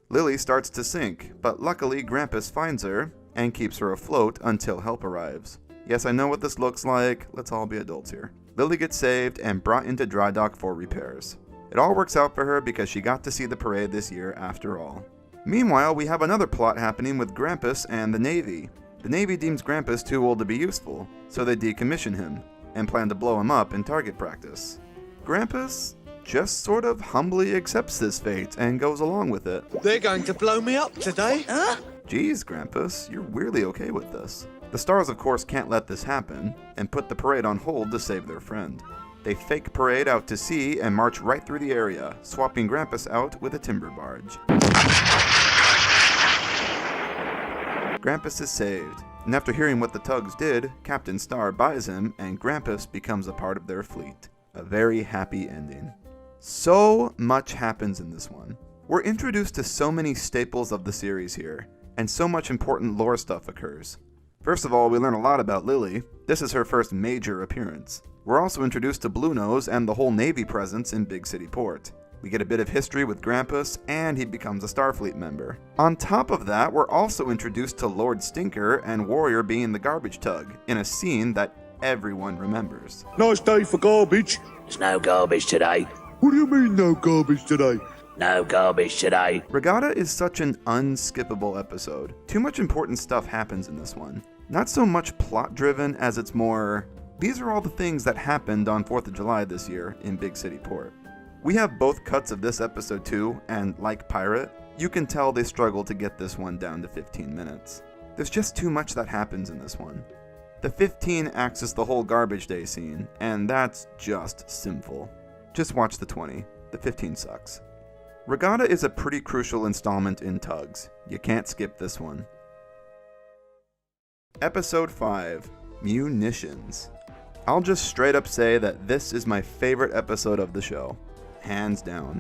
Lily starts to sink, but luckily Grampus finds her and keeps her afloat until help arrives. Yes, I know what this looks like. Let's all be adults here. Lily gets saved and brought into dry dock for repairs. It all works out for her because she got to see the parade this year after all. Meanwhile, we have another plot happening with Grampus and the Navy. The Navy deems Grampus too old to be useful, so they decommission him, and plan to blow him up in target practice. Grampus just sort of humbly accepts this fate and goes along with it. They're going to blow me up today. Huh? Geez, Grampus, you're weirdly okay with this. The stars, of course, can't let this happen, and put the parade on hold to save their friend. They fake parade out to sea and march right through the area, swapping Grampus out with a timber barge. Grampus is saved, and after hearing what the Tugs did, Captain Star buys him, and Grampus becomes a part of their fleet. A very happy ending. So much happens in this one. We're introduced to so many staples of the series here, and so much important lore stuff occurs. First of all, we learn a lot about Lily. This is her first major appearance. We're also introduced to Blue Nose and the whole Navy presence in Big City Port. We get a bit of history with Grampus, and he becomes a Starfleet member. On top of that, we're also introduced to Lord Stinker and Warrior being the garbage tug, in a scene that everyone remembers. Nice day for garbage. There's no garbage today. What do you mean, no garbage today? No garbage today. Regatta is such an unskippable episode. Too much important stuff happens in this one. Not so much plot-driven as it's more, these are all the things that happened on 4th of July this year in Big City Port. We have both cuts of this episode too, and like Pirate, you can tell they struggled to get this one down to 15 minutes. There's just too much that happens in this one. The 15 acts as the whole garbage day scene, and that's just sinful. Just watch the 20. The 15 sucks. Regatta is a pretty crucial installment in Tugs. You can't skip this one. Episode 5, Munitions. I'll just straight up say that this is my favorite episode of the show. Hands down.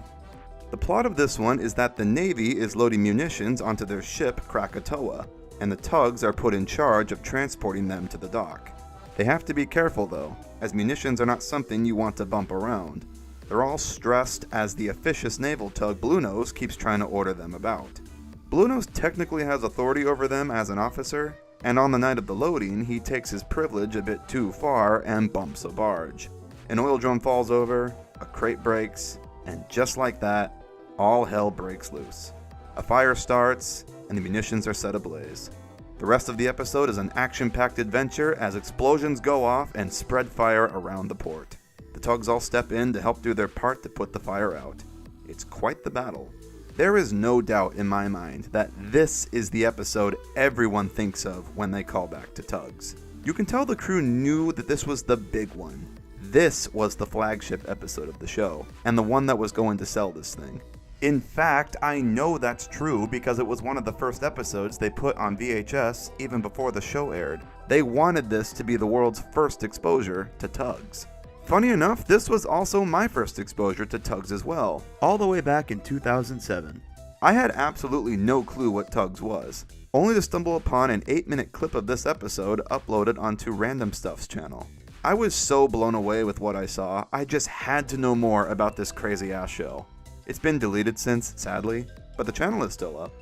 The plot of this one is that the Navy is loading munitions onto their ship Krakatoa, and the Tugs are put in charge of transporting them to the dock. They have to be careful though, as munitions are not something you want to bump around. They're all stressed as the officious naval tug Bluenose keeps trying to order them about. Bluenose technically has authority over them as an officer, and on the night of the loading, he takes his privilege a bit too far and bumps a barge. An oil drum falls over, a crate breaks, and just like that, all hell breaks loose. A fire starts, and the munitions are set ablaze. The rest of the episode is an action-packed adventure as explosions go off and spread fire around the port. The Tugs all step in to help do their part to put the fire out. It's quite the battle. There is no doubt in my mind that this is the episode everyone thinks of when they call back to Tugs. You can tell the crew knew that this was the big one. This was the flagship episode of the show, and the one that was going to sell this thing. In fact, I know that's true because it was one of the first episodes they put on VHS even before the show aired. They wanted this to be the world's first exposure to Tugs. Funny enough, this was also my first exposure to Tugs as well, all the way back in 2007. I had absolutely no clue what Tugs was, only to stumble upon an 8-minute clip of this episode uploaded onto Random Stuff's channel. I was so blown away with what I saw, I just had to know more about this crazy ass show. It's been deleted since, sadly, but the channel is still up.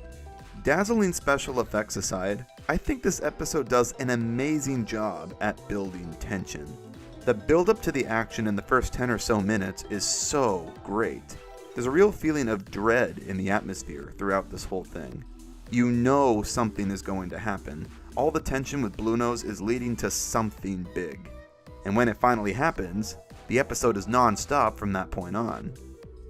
Dazzling special effects aside, I think this episode does an amazing job at building tension. The build-up to the action in the first 10 or so minutes is so great. There's a real feeling of dread in the atmosphere throughout this whole thing. You know something is going to happen. All the tension with Bluenose is leading to something big. And when it finally happens, the episode is non-stop from that point on.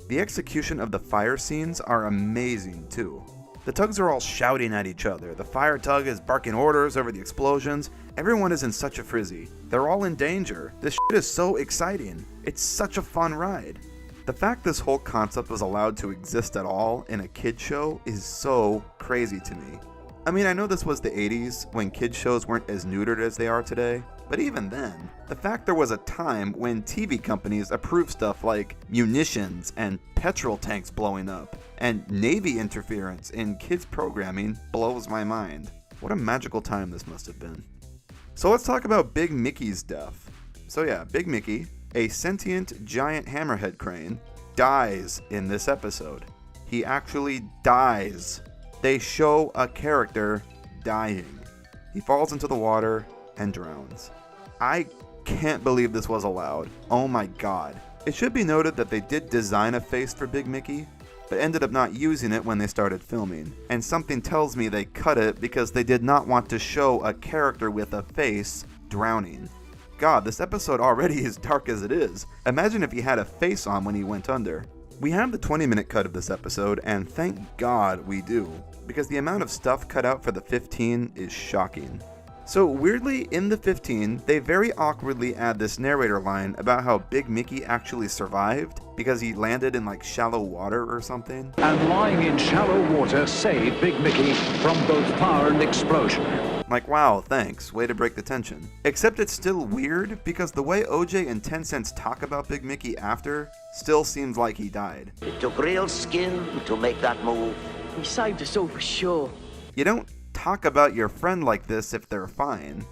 The execution of the fire scenes are amazing too. The Tugs are all shouting at each other, the fire tug is barking orders over the explosions, everyone is in such a frizzy. They're all in danger. This shit is so exciting. It's such a fun ride. The fact this whole concept was allowed to exist at all in a kid show is so crazy to me. I mean, I know this was the 80s, when kid shows weren't as neutered as they are today, but even then, the fact there was a time when TV companies approved stuff like munitions and petrol tanks blowing up, and Navy interference in kids programming blows my mind. What a magical time this must have been. So let's talk about Big Mickey's death. So yeah, Big Mickey, a sentient giant hammerhead crane, dies in this episode. He actually dies. They show a character dying. He falls into the water and drowns. I can't believe this was allowed. Oh my god. It should be noted that they did design a face for Big Mickey, but ended up not using it when they started filming. And something tells me they cut it because they did not want to show a character with a face drowning. God, this episode already is dark as it is. Imagine if he had a face on when he went under. We have the 20-minute cut of this episode, and thank God we do, because the amount of stuff cut out for the 15 is shocking. So weirdly, in the 15, they very awkwardly add this narrator line about how Big Mickey actually survived because he landed in like shallow water or something. And lying in shallow water saved Big Mickey from both fire and explosion. Like, wow, thanks, way to break the tension. Except it's still weird because the way OJ and 10 Cents talk about Big Mickey after still seems like he died. It took real skill to make that move. He saved us all for sure. You don't talk about your friend like this if they're fine.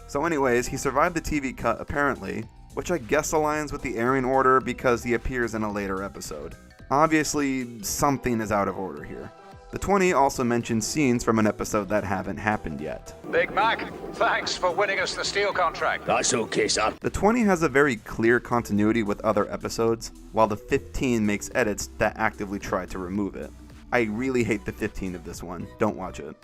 So anyways, he survived the TV cut apparently, which I guess aligns with the airing order because he appears in a later episode. Obviously, something is out of order here. The 20 also mentions scenes from an episode that haven't happened yet. Big Mac, thanks for winning us the steel contract. That's okay, sir. The 20 has a very clear continuity with other episodes, while the 15 makes edits that actively try to remove it. I really hate the 15 of this one. Don't watch it.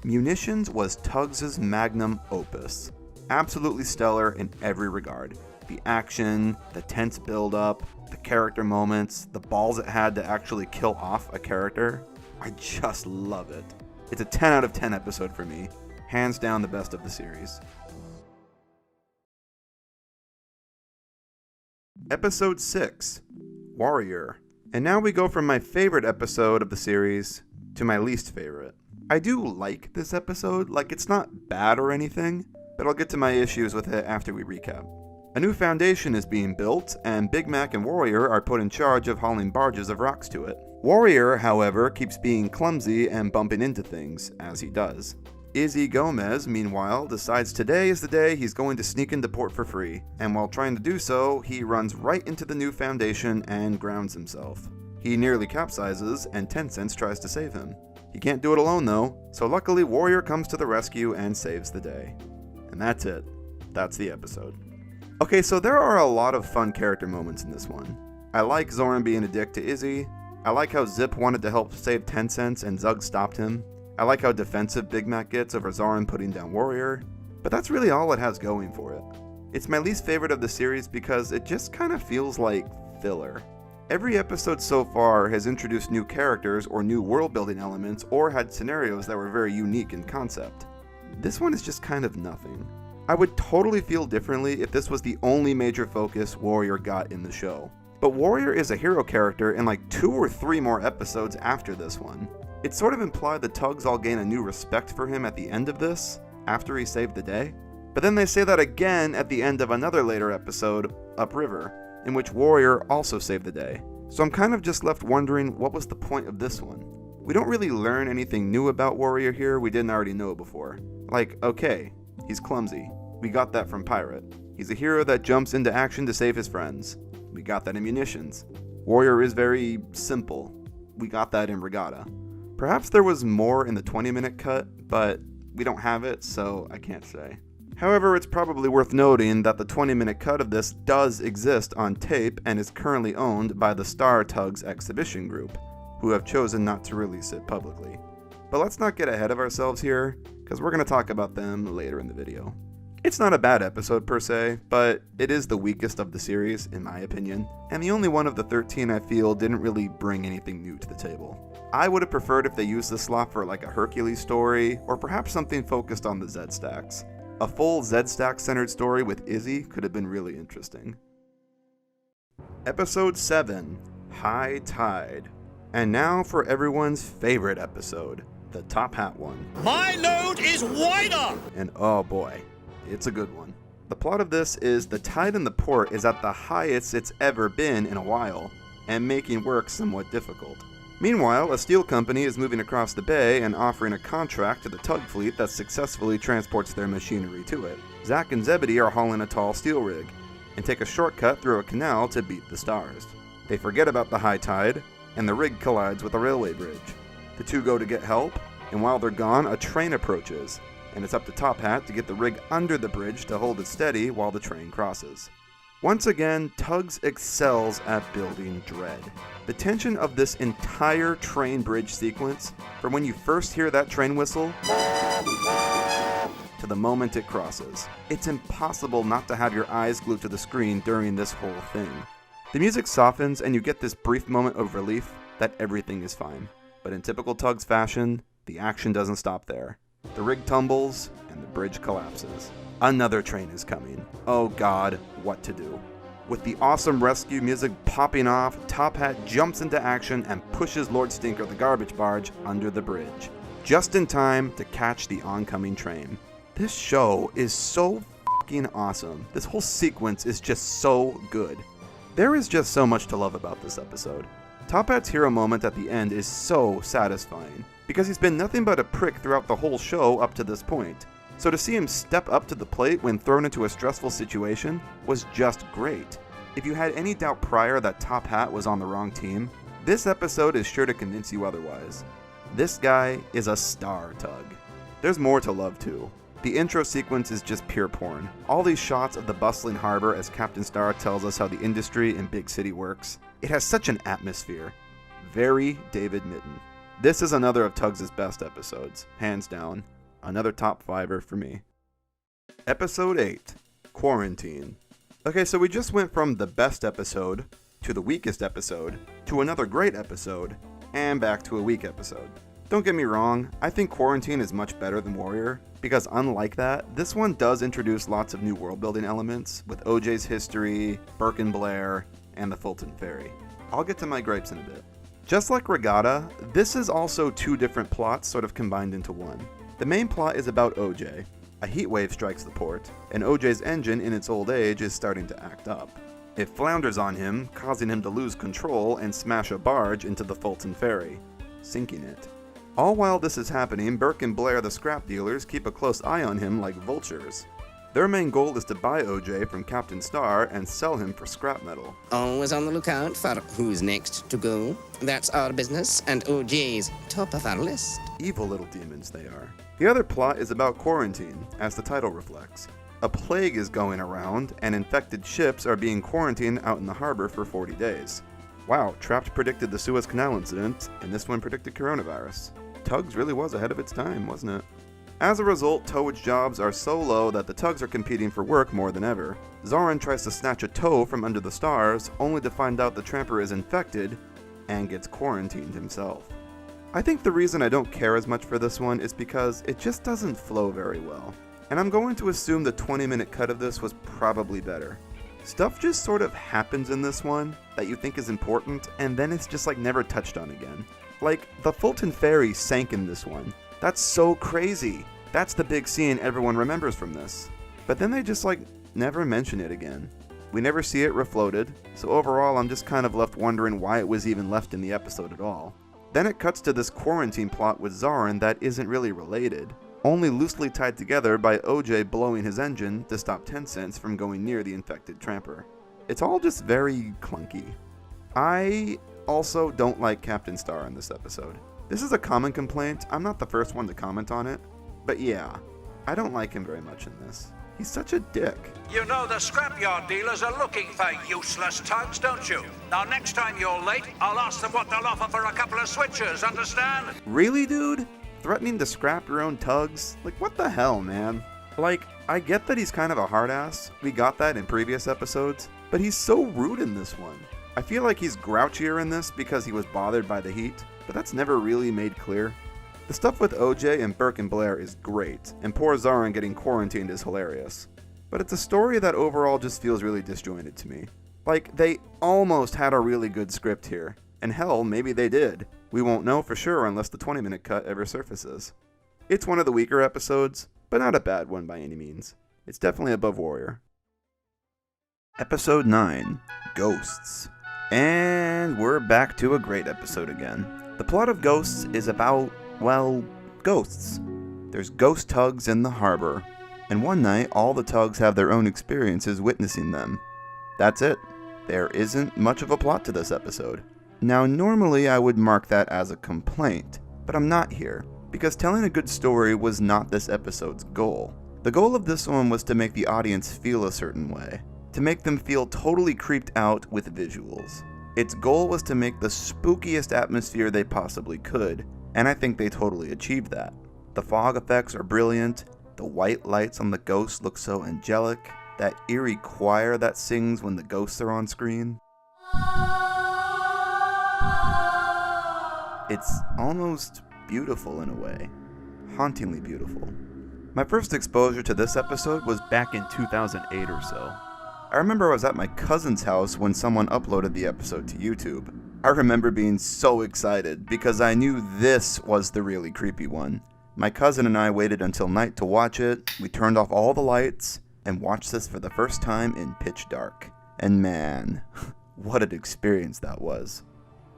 Munitions was Tugs' magnum opus. Absolutely stellar in every regard. The action, the tense build-up, the character moments, the balls it had to actually kill off a character. I just love it. It's a 10 out of 10 episode for me. Hands down the best of the series. Episode 6, Warrior, And now we go from my favorite episode of the series to my least favorite. I do like this episode, like it's not bad or anything, but I'll get to my issues with it after we recap. A new foundation is being built, and Big Mac and Warrior are put in charge of hauling barges of rocks to it. Warrior, however, keeps being clumsy and bumping into things, as he does. Izzy Gomez, meanwhile, decides today is the day he's going to sneak into port for free, and while trying to do so, he runs right into the new foundation and grounds himself. He nearly capsizes, and 10 Cents tries to save him. He can't do it alone though, so luckily Warrior comes to the rescue and saves the day. And that's it. That's the episode. Okay, so there are a lot of fun character moments in this one. I like Zoran being a dick to Izzy. I like how Zip wanted to help save 10 Cents and Zug stopped him. I like how defensive Big Mac gets over Zoran putting down Warrior. But that's really all it has going for it. It's my least favorite of the series because it just kind of feels like filler. Every episode so far has introduced new characters or new world-building elements or had scenarios that were very unique in concept. This one is just kind of nothing. I would totally feel differently if this was the only major focus Warrior got in the show. But Warrior is a hero character in like 2 or 3 more episodes after this one. It's sort of implied the Tugs all gain a new respect for him at the end of this, after he saved the day. But then they say that again at the end of another later episode, Upriver, in which Warrior also saved the day. So I'm kind of just left wondering what was the point of this one. We don't really learn anything new about Warrior here we didn't already know before. Like, okay, he's clumsy. We got that from Pirate. He's a hero that jumps into action to save his friends. We got that in Munitions. Warrior is very simple. We got that in Regatta. Perhaps there was more in the 20-minute cut, but we don't have it, so I can't say. However, it's probably worth noting that the 20-minute cut of this does exist on tape and is currently owned by the Star Tugs exhibition group, who have chosen not to release it publicly. But let's not get ahead of ourselves here, because we're going to talk about them later in the video. It's not a bad episode per se, but it is the weakest of the series, in my opinion, and the only one of the 13 I feel didn't really bring anything new to the table. I would have preferred if they used this slot for like a Hercules story, or perhaps something focused on the Z-Stacks. A full Z-Stack centered story with Izzy could have been really interesting. Episode 7, High Tide. And now for everyone's favorite episode, the Top Hat one. My load is wider! And oh boy, it's a good one. The plot of this is the tide in the port is at the highest it's ever been in a while, and making work somewhat difficult. Meanwhile, a steel company is moving across the bay and offering a contract to the tug fleet that successfully transports their machinery to it. Zack and Zebedee are hauling a tall steel rig, and take a shortcut through a canal to beat the stars. They forget about the high tide, and the rig collides with a railway bridge. The two go to get help, and while they're gone, a train approaches, and it's up to Top Hat to get the rig under the bridge to hold it steady while the train crosses. Once again, Tugs excels at building dread. The tension of this entire train bridge sequence, from when you first hear that train whistle to the moment it crosses. It's impossible not to have your eyes glued to the screen during this whole thing. The music softens and you get this brief moment of relief that everything is fine. But in typical Tugs fashion, the action doesn't stop there. The rig tumbles and the bridge collapses. Another train is coming. Oh god, what to do? With the awesome rescue music popping off, Top Hat jumps into action and pushes Lord Stinker the garbage barge under the bridge, just in time to catch the oncoming train. This show is so fucking awesome. This whole sequence is just so good. There is just so much to love about this episode. Top Hat's hero moment at the end is so satisfying, because he's been nothing but a prick throughout the whole show up to this point. So to see him step up to the plate when thrown into a stressful situation was just great. If you had any doubt prior that Top Hat was on the wrong team, this episode is sure to convince you otherwise. This guy is a star Tug. There's more to love too. The intro sequence is just pure porn. All these shots of the bustling harbor as Captain Star tells us how the industry in Big City works. It has such an atmosphere. Very David Mitton. This is another of Tugs' best episodes, hands down. Another top fiver for me. Episode 8, Quarantine. Okay, so we just went from the best episode, to the weakest episode, to another great episode, and back to a weak episode. Don't get me wrong, I think Quarantine is much better than Warrior, because unlike that, this one does introduce lots of new world building elements, with OJ's history, Burke and Blair, and the Fulton Ferry. I'll get to my gripes in a bit. Just like Regatta, this is also two different plots sort of combined into one. The main plot is about OJ. A heat wave strikes the port, and OJ's engine in its old age is starting to act up. It flounders on him, causing him to lose control and smash a barge into the Fulton Ferry, sinking it. All while this is happening, Burke and Blair, the scrap dealers, keep a close eye on him like vultures. Their main goal is to buy OJ from Captain Star and sell him for scrap metal. Always on the lookout for who's next to go. That's our business and OJ's top of our list. Evil little demons they are. The other plot is about quarantine, as the title reflects. A plague is going around, and infected ships are being quarantined out in the harbor for 40 days. Wow, Trapped predicted the Suez Canal incident, and this one predicted coronavirus. Tugs really was ahead of its time, wasn't it? As a result, towage jobs are so low that the Tugs are competing for work more than ever. Zoran tries to snatch a tow from under the stars, only to find out the tramper is infected, and gets quarantined himself. I think the reason I don't care as much for this one is because it just doesn't flow very well. And I'm going to assume the 20-minute cut of this was probably better. Stuff just sort of happens in this one that you think is important, and then it's just like never touched on again. Like, the Fulton Ferry sank in this one. That's so crazy. That's the big scene everyone remembers from this. But then they just like never mention it again. We never see it refloated, so overall I'm just kind of left wondering why it was even left in the episode at all. Then it cuts to this quarantine plot with Zoran that isn't really related, only loosely tied together by OJ blowing his engine to stop 10 cents from going near the infected tramper. It's all just very clunky. I also don't like Captain Star in this episode. This is a common complaint. I'm not the first one to comment on it, but yeah, I don't like him very much in this. He's such a dick. You know the scrapyard dealers are looking for useless tugs, don't you? Now next time you're late, I'll ask them what they'll offer for a couple of switchers, understand? Really, dude? Threatening to scrap your own tugs? Like, what the hell, man? Like, I get that he's kind of a hard ass. We got that in previous episodes, but he's so rude in this one. I feel like he's grouchier in this because he was bothered by the heat, but that's never really made clear. The stuff with OJ and Burke and Blair is great, and poor Zoran getting quarantined is hilarious. But it's a story that overall just feels really disjointed to me. Like, they almost had a really good script here, and hell, maybe they did. We won't know for sure unless the 20-minute cut ever surfaces. It's one of the weaker episodes, but not a bad one by any means. It's definitely above Warrior. Episode 9, Ghosts. And we're back to a great episode again. The plot of Ghosts is about, well, ghosts. There's ghost tugs in the harbor, and one night all the tugs have their own experiences witnessing them. That's it. There isn't much of a plot to this episode. Now, normally I would mark that as a complaint, but I'm not here, because telling a good story was not this episode's goal. The goal of this one was to make the audience feel a certain way, to make them feel totally creeped out with visuals. Its goal was to make the spookiest atmosphere they possibly could, and I think they totally achieved that. The fog effects are brilliant, the white lights on the ghosts look so angelic, that eerie choir that sings when the ghosts are on screen. It's almost beautiful in a way, hauntingly beautiful. My first exposure to this episode was back in 2008 or so. I remember I was at my cousin's house when someone uploaded the episode to YouTube. I remember being so excited because I knew this was the really creepy one. My cousin and I waited until night to watch it, we turned off all the lights, and watched this for the first time in pitch dark. And man, what an experience that was.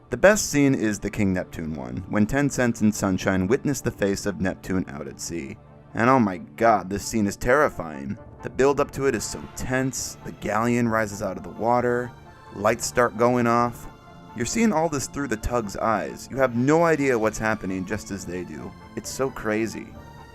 The best scene is the King Neptune one, when 10 Cents and Sunshine witness the face of Neptune out at sea. And oh my god, this scene is terrifying. The build up to it is so tense, the galleon rises out of the water, lights start going off. You're seeing all this through the Tug's eyes. You have no idea what's happening just as they do. It's so crazy.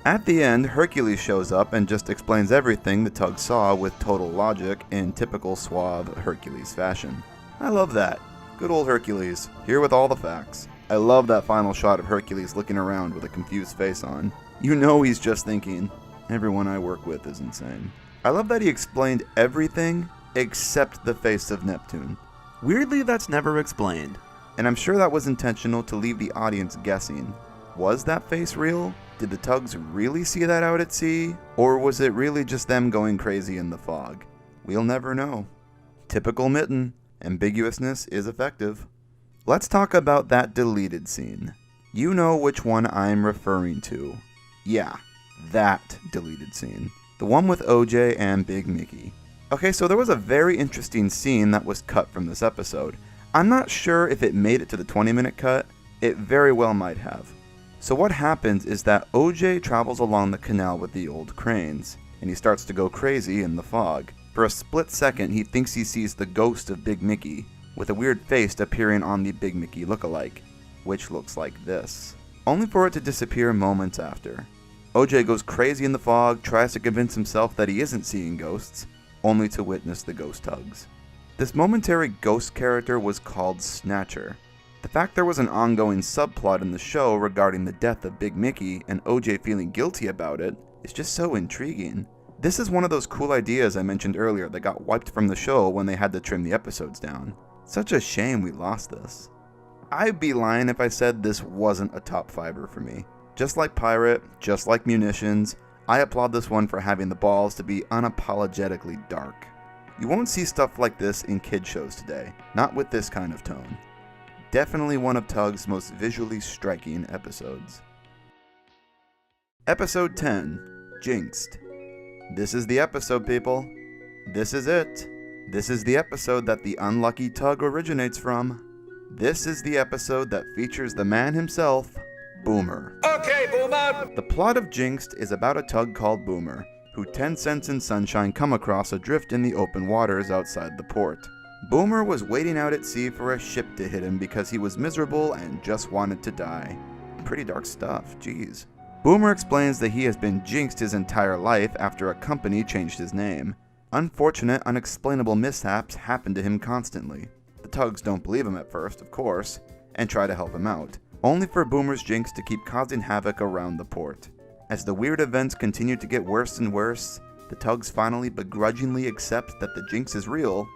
At the end, Hercules shows up and just explains everything the Tug saw with total logic in typical suave Hercules fashion. I love that. Good old Hercules, here with all the facts. I love that final shot of Hercules looking around with a confused face on. You know he's just thinking, everyone I work with is insane. I love that he explained everything except the face of Neptune. Weirdly, that's never explained, and I'm sure that was intentional to leave the audience guessing. Was that face real? Did the Tugs really see that out at sea? Or was it really just them going crazy in the fog? We'll never know. Typical Mitten. Ambiguousness is effective. Let's talk about that deleted scene. You know which one I'm referring to. Yeah, that deleted scene. The one with OJ and Big Mickey. Okay, so there was a very interesting scene that was cut from this episode. I'm not sure if it made it to the 20-minute cut. It very well might have. So what happens is that OJ travels along the canal with the old cranes, and he starts to go crazy in the fog. For a split second, he thinks he sees the ghost of Big Mickey, with a weird face appearing on the Big Mickey lookalike, which looks like this, only for it to disappear moments after. OJ goes crazy in the fog, tries to convince himself that he isn't seeing ghosts, only to witness the ghost Tugs. This momentary ghost character was called Snatcher. The fact there was an ongoing subplot in the show regarding the death of Big Mickey and OJ feeling guilty about it is just so intriguing. This is one of those cool ideas I mentioned earlier that got wiped from the show when they had to trim the episodes down. Such a shame we lost this. I'd be lying if I said this wasn't a top fiver for me. Just like Pirate, just like Munitions, I applaud this one for having the balls to be unapologetically dark. You won't see stuff like this in kid shows today, not with this kind of tone. Definitely one of Tugs' most visually striking episodes. Episode 10, Jinxed. This is the episode, people. This is it. This is the episode that the unlucky Tug originates from. This is the episode that features the man himself, Boomer. Okay, Boomer! The plot of Jinxed is about a Tug called Boomer, who 10 Cents and Sunshine come across adrift in the open waters outside the port. Boomer was waiting out at sea for a ship to hit him because he was miserable and just wanted to die. Pretty dark stuff, jeez. Boomer explains that he has been jinxed his entire life after a company changed his name. Unfortunate, unexplainable mishaps happen to him constantly. The Tugs don't believe him at first, of course, and try to help him out, only for Boomer's jinx to keep causing havoc around the port. As the weird events continue to get worse and worse, the Tugs finally begrudgingly accept that the jinx is real,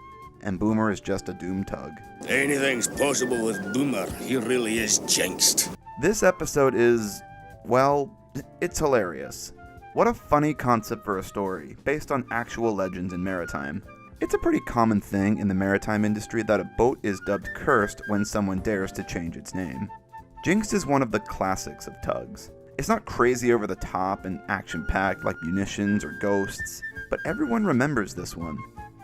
and Boomer is just a doomed Tug. Anything's possible with Boomer. He really is jinxed. This episode is, well, it's hilarious. What a funny concept for a story, based on actual legends in maritime. It's a pretty common thing in the maritime industry that a boat is dubbed cursed when someone dares to change its name. Jinxed is one of the classics of Tugs. It's not crazy over the top and action-packed like Munitions or Ghosts, but everyone remembers this one.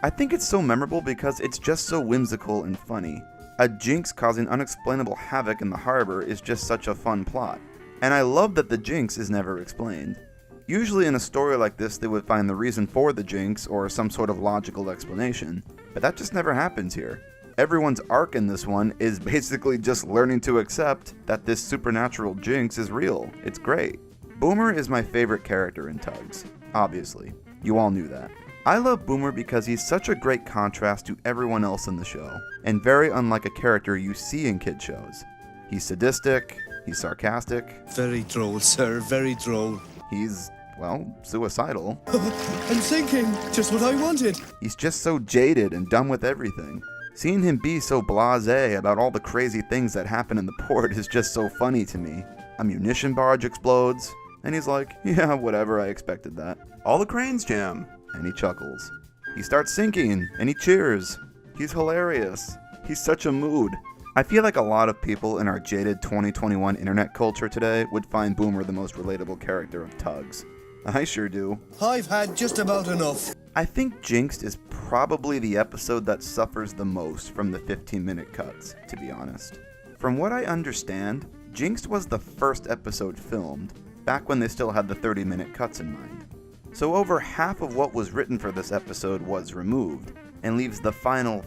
I think it's so memorable because it's just so whimsical and funny. A jinx causing unexplainable havoc in the harbor is just such a fun plot. And I love that the jinx is never explained. Usually in a story like this they would find the reason for the jinx or some sort of logical explanation, but that just never happens here. Everyone's arc in this one is basically just learning to accept that this supernatural jinx is real. It's great. Boomer is my favorite character in Tugs, obviously. You all knew that. I love Boomer because he's such a great contrast to everyone else in the show, and very unlike a character you see in kid shows. He's sadistic, he's sarcastic. Very droll, sir, very droll. He's, well, suicidal. I'm sinking, just what I wanted. He's just so jaded and done with everything. Seeing him be so blasé about all the crazy things that happen in the port is just so funny to me. A munition barge explodes, and he's like, yeah, whatever, I expected that. All the cranes jam, and he chuckles. He starts sinking, and he cheers. He's hilarious. He's such a mood. I feel like a lot of people in our jaded 2021 internet culture today would find Boomer the most relatable character of Tugs. I sure do. I've had just about enough. I think Jinxed is probably the episode that suffers the most from the 15-minute cuts, to be honest. From what I understand, Jinxed was the first episode filmed, back when they still had the 30-minute cuts in mind. So over half of what was written for this episode was removed, and leaves the final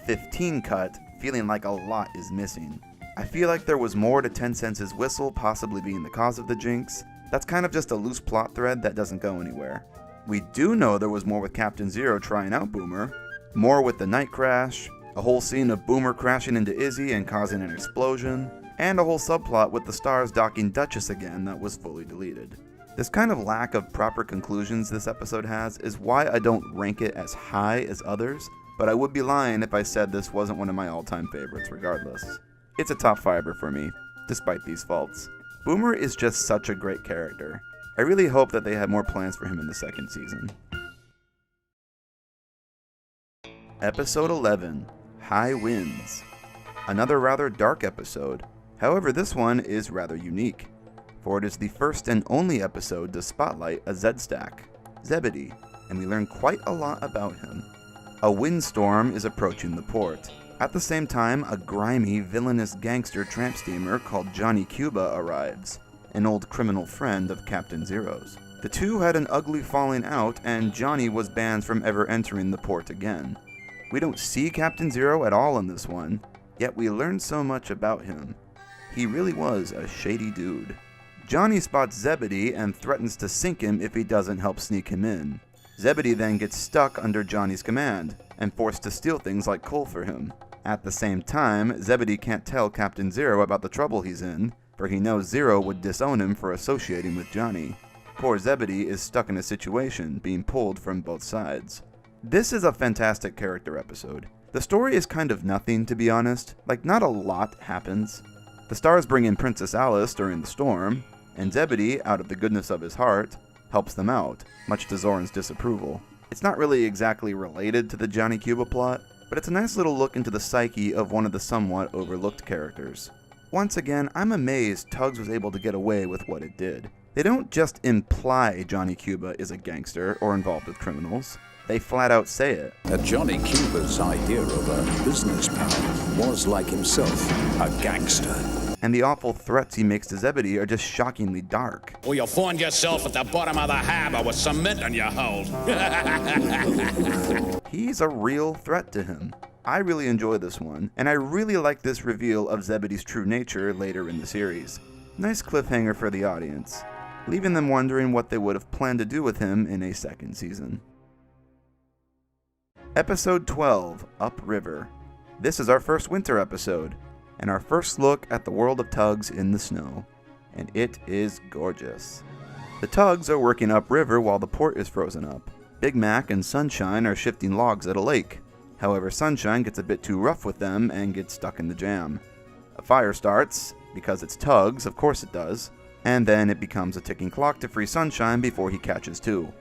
15 cut feeling like a lot is missing. I feel like there was more to 10 Cents' whistle possibly being the cause of the jinx. That's kind of just a loose plot thread that doesn't go anywhere. We do know there was more with Captain Zero trying out Boomer, more with the night crash, a whole scene of Boomer crashing into Izzy and causing an explosion, and a whole subplot with the stars docking Duchess again that was fully deleted. This kind of lack of proper conclusions this episode has is why I don't rank it as high as others, but I would be lying if I said this wasn't one of my all-time favorites regardless. It's a top fiver for me, despite these faults. Boomer is just such a great character. I really hope that they have more plans for him in the second season. Episode 11, High Winds. Another rather dark episode. However, this one is rather unique, for it is the first and only episode to spotlight a Zed-stack, Zebedee, and we learn quite a lot about him. A windstorm is approaching the port. At the same time, a grimy, villainous gangster tramp steamer called Johnny Cuba arrives, an old criminal friend of Captain Zero's. The two had an ugly falling out, and Johnny was banned from ever entering the port again. We don't see Captain Zero at all in this one, yet we learn so much about him. He really was a shady dude. Johnny spots Zebedee and threatens to sink him if he doesn't help sneak him in. Zebedee then gets stuck under Johnny's command, and forced to steal things like coal for him. At the same time, Zebedee can't tell Captain Zero about the trouble he's in, for he knows Zero would disown him for associating with Johnny. Poor Zebedee is stuck in a situation, being pulled from both sides. This is a fantastic character episode. The story is kind of nothing, to be honest. Like, not a lot happens. The stars bring in Princess Alice during the storm, and Zebedee, out of the goodness of his heart, helps them out, much to Zoran's disapproval. It's not really exactly related to the Johnny Cuba plot, but it's a nice little look into the psyche of one of the somewhat overlooked characters. Once again, I'm amazed Tugs was able to get away with what it did. They don't just imply Johnny Cuba is a gangster or involved with criminals. They flat out say it. Johnny Cuba's idea of a business pal was, like himself, a gangster. And the awful threats he makes to Zebedee are just shockingly dark. Or you'll find yourself at the bottom of the harbour with cement on your hold. He's a real threat to him. I really enjoy this one, and I really like this reveal of Zebedee's true nature later in the series. Nice cliffhanger for the audience, leaving them wondering what they would have planned to do with him in a second season. Episode 12, Upriver. This is our first winter episode, and our first look at the world of Tugs in the snow, and it is gorgeous. The Tugs are working upriver while the port is frozen up. Big Mac and Sunshine are shifting logs at a lake. However, Sunshine gets a bit too rough with them and gets stuck in the jam. A fire starts, because it's Tugs, of course it does, and then it becomes a ticking clock to free Sunshine before he catches too.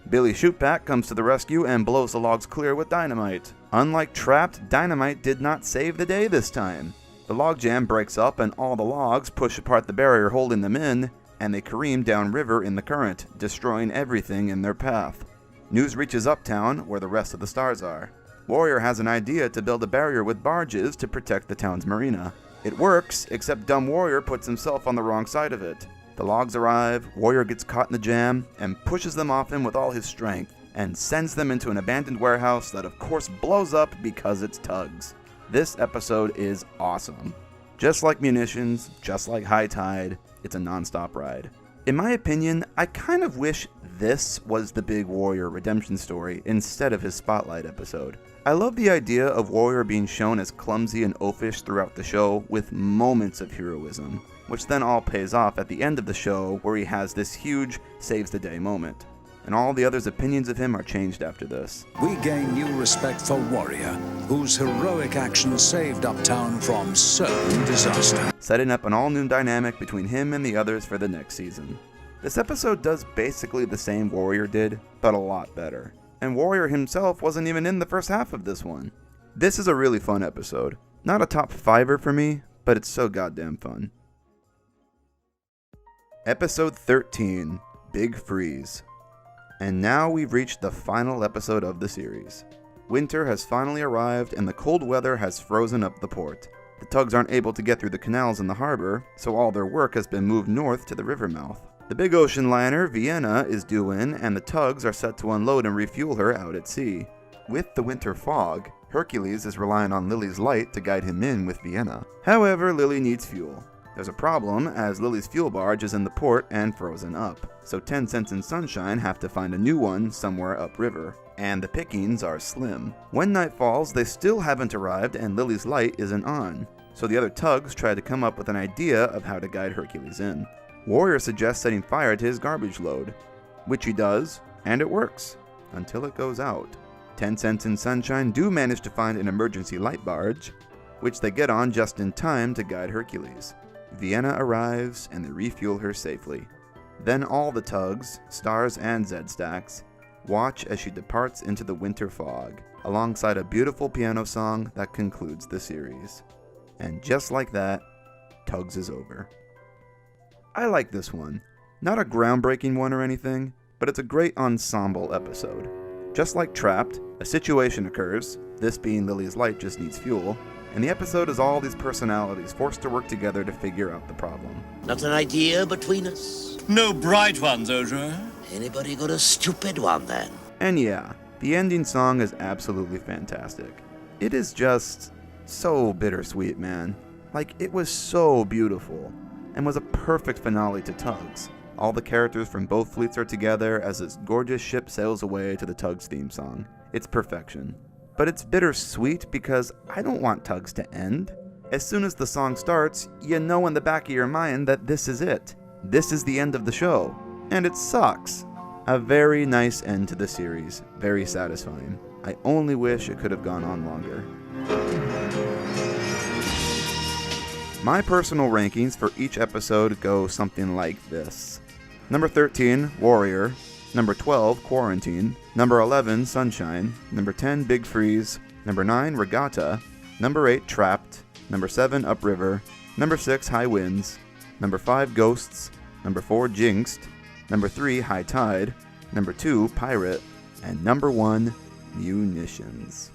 Billy Shootback comes to the rescue and blows the logs clear with dynamite. Unlike Trapped, dynamite did not save the day this time. The logjam breaks up and all the logs push apart the barrier holding them in, and they careen downriver in the current, destroying everything in their path. News reaches Uptown, where the rest of the stars are. Warrior has an idea to build a barrier with barges to protect the town's marina. It works, except dumb Warrior puts himself on the wrong side of it. The logs arrive, Warrior gets caught in the jam, and pushes them off him with all his strength, and sends them into an abandoned warehouse that of course blows up because it's Tugs. This episode is awesome. Just like Munitions, just like High Tide, it's a non-stop ride. In my opinion, I kind of wish this was the big Warrior redemption story instead of his Spotlight episode. I love the idea of Warrior being shown as clumsy and oafish throughout the show with moments of heroism, which then all pays off at the end of the show where he has this huge saves the day moment. And all the others' opinions of him are changed after this. We gain new respect for Warrior, whose heroic action saved Uptown from certain disaster. Setting up an all-new dynamic between him and the others for the next season. This episode does basically the same Warrior did, but a lot better. And Warrior himself wasn't even in the first half of this one. This is a really fun episode. Not a top 5er for me, but it's so goddamn fun. Episode 13, Big Freeze. And now we've reached the final episode of the series. Winter has finally arrived and the cold weather has frozen up the port. The Tugs aren't able to get through the canals in the harbor, so all their work has been moved north to the river mouth. The big ocean liner, Vienna, is due in, and the Tugs are set to unload and refuel her out at sea. With the winter fog, Hercules is relying on Lily's light to guide him in with Vienna. However, Lily needs fuel. There's a problem, as Lily's fuel barge is in the port and frozen up, so 10 Cents and Sunshine have to find a new one somewhere upriver, and the pickings are slim. When night falls, they still haven't arrived and Lily's light isn't on, so the other Tugs try to come up with an idea of how to guide Hercules in. Warrior suggests setting fire to his garbage load, which he does, and it works, until it goes out. 10 Cents and Sunshine do manage to find an emergency light barge, which they get on just in time to guide Hercules. Vienna arrives and they refuel her safely. Then all the Tugs, Stars and Zed-stacks, watch as she departs into the winter fog. alongside a beautiful piano song that concludes the series. And just like that, Tugs is over. I like this one. Not a groundbreaking one or anything, but it's a great ensemble episode. Just like Trapped, a situation occurs, this being Lily's light just needs fuel, and the episode is all these personalities forced to work together to figure out the problem. Not an idea between us? No bright ones, Oja. Anybody got a stupid one then? And yeah, the ending song is absolutely fantastic. It is just so bittersweet, man. Like, it was so beautiful, and was a perfect finale to Tugs. All the characters from both fleets are together as this gorgeous ship sails away to the Tugs theme song. It's perfection. But it's bittersweet because I don't want Tugs to end. As soon as the song starts, you know in the back of your mind that this is it. This is the end of the show. And it sucks. A very nice end to the series. Very satisfying. I only wish it could have gone on longer. My personal rankings for each episode go something like this. Number 13, Warrior. Number 12, Quarantine. Number 11, Sunshine. Number 10, Big Freeze. Number 9, Regatta. Number 8, Trapped. Number 7, Upriver. Number 6, High Winds. Number 5, Ghosts. Number 4, Jinxed. Number 3, High Tide. Number 2, Pirate. And number 1, Munitions.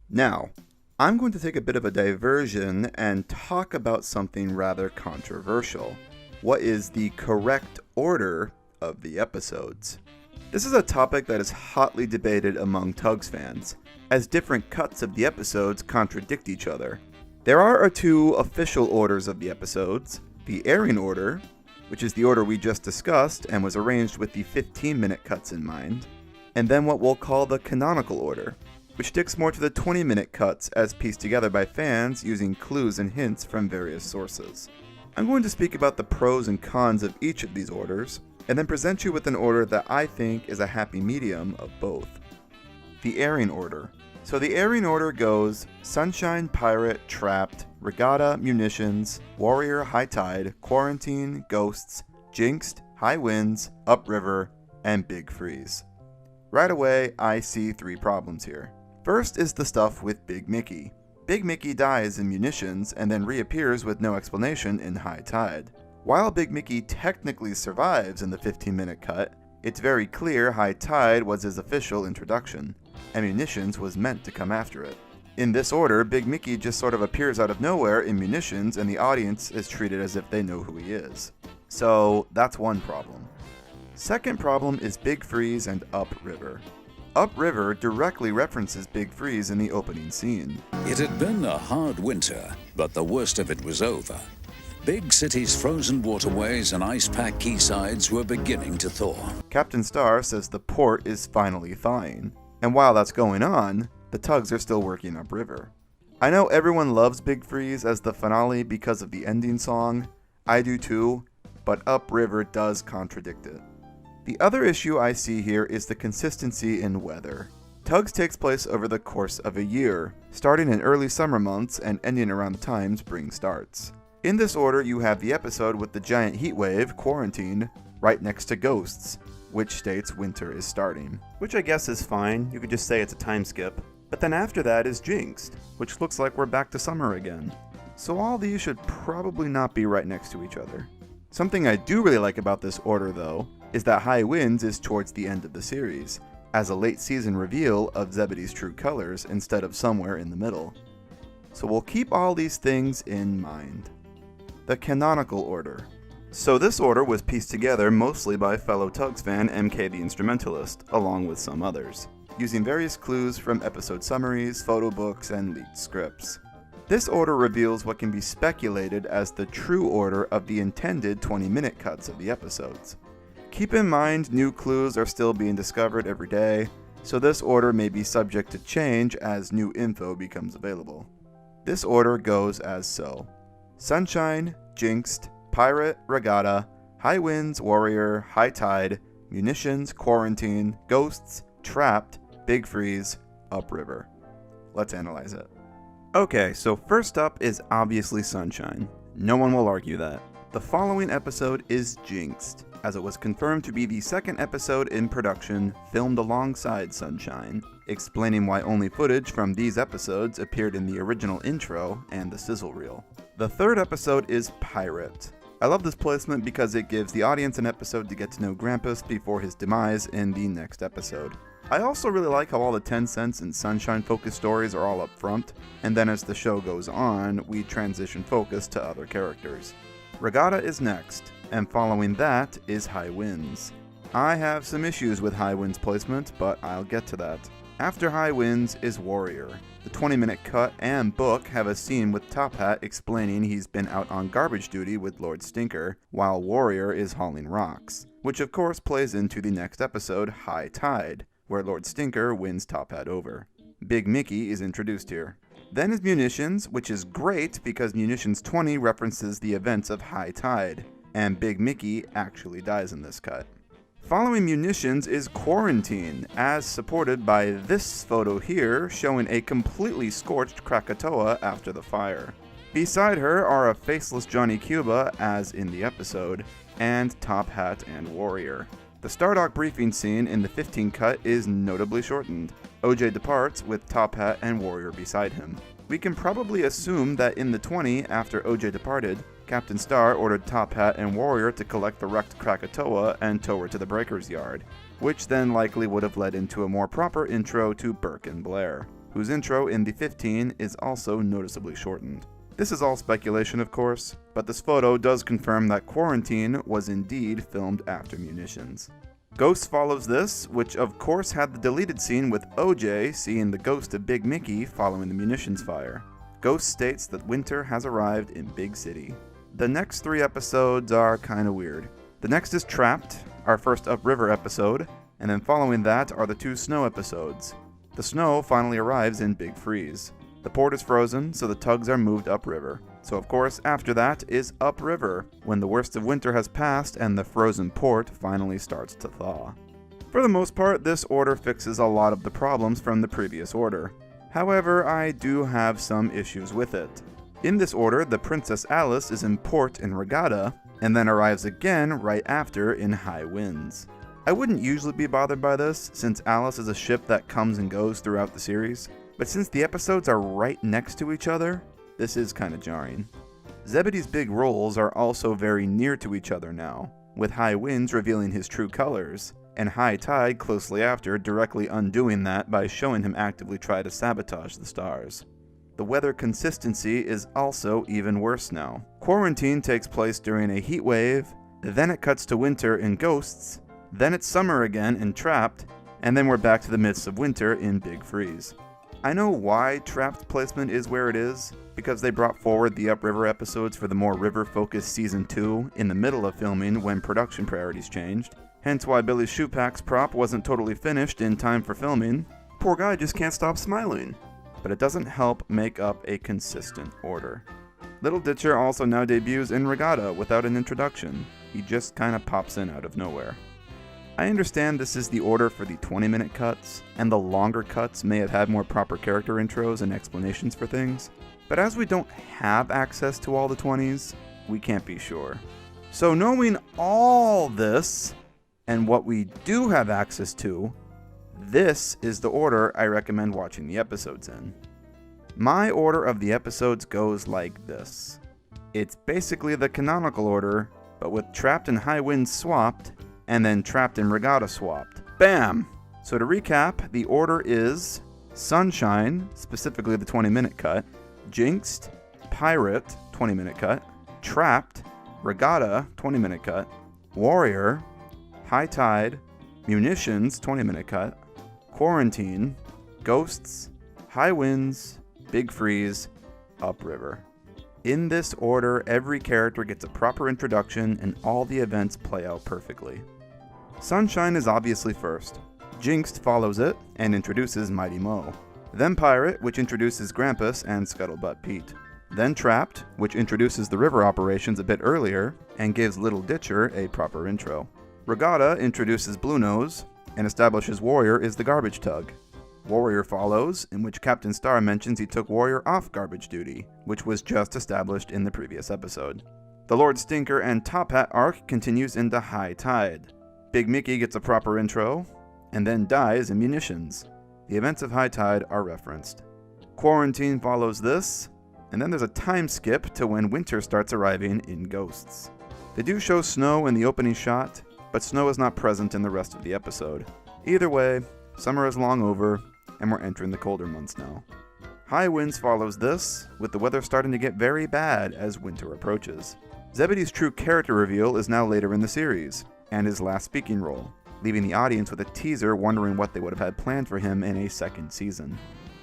Now, I'm going to take a bit of a diversion and talk about something rather controversial. What is the correct order of the episodes? This is a topic that is hotly debated among Tugs fans, as different cuts of the episodes contradict each other. There are two official orders of the episodes: the airing order, which is the order we just discussed and was arranged with the 15-minute cuts in mind, and then what we'll call the canonical order, which sticks more to the 20-minute cuts as pieced together by fans using clues and hints from various sources. I'm going to speak about the pros and cons of each of these orders, and then present you with an order that I think is a happy medium of both. The airing order. So the airing order goes Sunshine, Pirate, Trapped, Regatta, Munitions, Warrior, High Tide, Quarantine, Ghosts, Jinxed, High Winds, Upriver, and Big Freeze. Right away, I see 3 problems here. First is the stuff with Big Mickey. Big Mickey dies in Munitions and then reappears with no explanation in High Tide. While Big Mickey technically survives in the 15-minute cut, it's very clear High Tide was his official introduction, and Munitions was meant to come after it. In this order, Big Mickey just sort of appears out of nowhere in Munitions and the audience is treated as if they know who he is. So that's one problem. Second problem is Big Freeze and Upriver. Upriver directly references Big Freeze in the opening scene. It had been a hard winter, but the worst of it was over. Big City's frozen waterways and ice-packed quaysides were beginning to thaw. Captain Star says the port is finally thawing. And while that's going on, the Tugs are still working upriver. I know everyone loves Big Freeze as the finale because of the ending song. I do too, but Upriver does contradict it. The other issue I see here is the consistency in weather. Tugs takes place over the course of a year, starting in early summer months and ending around the time spring starts. In this order, you have the episode with the giant heat wave, Quarantine, right next to Ghosts, which states winter is starting. Which I guess is fine, you could just say it's a time skip. But then after that is Jinxed, which looks like we're back to summer again. So all these should probably not be right next to each other. Something I do really like about this order, though, is that High Winds is towards the end of the series, as a late season reveal of Zebedee's true colors instead of somewhere in the middle. So we'll keep all these things in mind. The canonical order. So this order was pieced together mostly by fellow Tugs fan MKtheInstrumentalist, along with some others, using various clues from episode summaries, photo books, and leaked scripts. This order reveals what can be speculated as the true order of the intended 20-minute cuts of the episodes. Keep in mind, new clues are still being discovered every day, so this order may be subject to change as new info becomes available. This order goes as so: Sunshine, Jinxed, Pirate, Regatta, High Winds, Warrior, High Tide, Munitions, Quarantine, Ghosts, Trapped, Big Freeze, Upriver. Let's analyze it. Okay, so first up is obviously Sunshine. No one will argue that. The following episode is Jinxed. as it was confirmed to be the second episode in production filmed alongside Sunshine, explaining why only footage from these episodes appeared in the original intro and the sizzle reel. The third episode is Pirate. I love this placement because it gives the audience an episode to get to know Grampus before his demise in the next episode. I also really like how all the 10 cents and Sunshine-focused stories are all up front, and then as the show goes on, we transition focus to other characters. Regatta is next, and following that is High Winds. I have some issues with High Winds placement, but I'll get to that. After High Winds is Warrior. The 20-minute cut and book have a scene with Top Hat explaining he's been out on garbage duty with Lord Stinker, while Warrior is hauling rocks, which of course plays into the next episode, High Tide, where Lord Stinker wins Top Hat over. Big Mickey is introduced here. Then is Munitions, which is great because Munitions 20 references the events of High Tide, and Big Mickey actually dies in this cut. Following Munitions is Quarantine, as supported by this photo here showing a completely scorched Krakatoa after the fire. Beside her are a faceless Johnny Cuba, as in the episode, and Top Hat and Warrior. The Stardock briefing scene in the 15 cut is notably shortened. OJ departs with Top Hat and Warrior beside him. We can probably assume that in the 20, after OJ departed, Captain Star ordered Top Hat and Warrior to collect the wrecked Krakatoa and tow her to the Breaker's Yard, which then likely would have led into a more proper intro to Burke and Blair, whose intro in the 15 is also noticeably shortened. This is all speculation, of course, but this photo does confirm that Quarantine was indeed filmed after Munitions. Ghost follows this, which of course had the deleted scene with OJ seeing the ghost of Big Mickey following the munitions fire. Ghost states that winter has arrived in Big City. The next 3 episodes are kinda weird. The next is Trapped, our first upriver episode, and then following that are the 2 snow episodes. The snow finally arrives in Big Freeze. The port is frozen, so the tugs are moved upriver. So of course, after that is upriver, when the worst of winter has passed and the frozen port finally starts to thaw. For the most part, this order fixes a lot of the problems from the previous order. However, I do have some issues with it. In this order, the Princess Alice is in port in Regatta, and then arrives again right after in High Winds. I wouldn't usually be bothered by this, since Alice is a ship that comes and goes throughout the series, but since the episodes are right next to each other, this is kinda jarring. Zebedee's big roles are also very near to each other now, with High Winds revealing his true colors, and High Tide closely after directly undoing that by showing him actively try to sabotage the stars. The weather consistency is also even worse now. Quarantine takes place during a heat wave, then it cuts to winter in Ghosts, then it's summer again in Trapped, and then we're back to the midst of winter in Big Freeze. I know why Trapped placement is where it is, because they brought forward the upriver episodes for the more river-focused Season 2 in the middle of filming when production priorities changed, hence why Billy Shoepack's prop wasn't totally finished in time for filming. Poor guy just can't stop smiling. But it doesn't help make up a consistent order. Little Ditcher also now debuts in Regatta without an introduction. He just kinda pops in out of nowhere. I understand this is the order for the 20-minute cuts, and the longer cuts may have had more proper character intros and explanations for things, but as we don't have access to all the 20s, we can't be sure. So knowing all this, and what we do have access to, this is the order I recommend watching the episodes in. My order of the episodes goes like this. It's basically the canonical order, but with Trapped and High Winds swapped, and then Trapped and Regatta swapped. Bam! So to recap, the order is Sunshine, specifically the 20-minute cut, Jinxed, Pirate, 20-minute cut, Trapped, Regatta, 20-minute cut, Warrior, High Tide, Munitions, 20-minute cut, Quarantine, Ghosts, High Winds, Big Freeze, Upriver. In this order, every character gets a proper introduction and all the events play out perfectly. Sunshine is obviously first. Jinxed follows it and introduces Mighty Mo. Then Pirate, which introduces Grampus and Scuttlebutt Pete. Then Trapped, which introduces the river operations a bit earlier and gives Little Ditcher a proper intro. Regatta introduces Bluenose and establishes Warrior is the garbage tug. Warrior follows, in which Captain Star mentions he took Warrior off garbage duty, which was just established in the previous episode. The Lord Stinker and Top Hat arc continues into High Tide. Big Mickey gets a proper intro, and then dies in munitions. The events of High Tide are referenced. Quarantine follows this, and then there's a time skip to when winter starts arriving in Ghosts. They do show snow in the opening shot, but snow is not present in the rest of the episode. Either way, summer is long over, and we're entering the colder months now. High Winds follows this, with the weather starting to get very bad as winter approaches. Zebedee's true character reveal is now later in the series, and his last speaking role, leaving the audience with a teaser wondering what they would have had planned for him in a second season.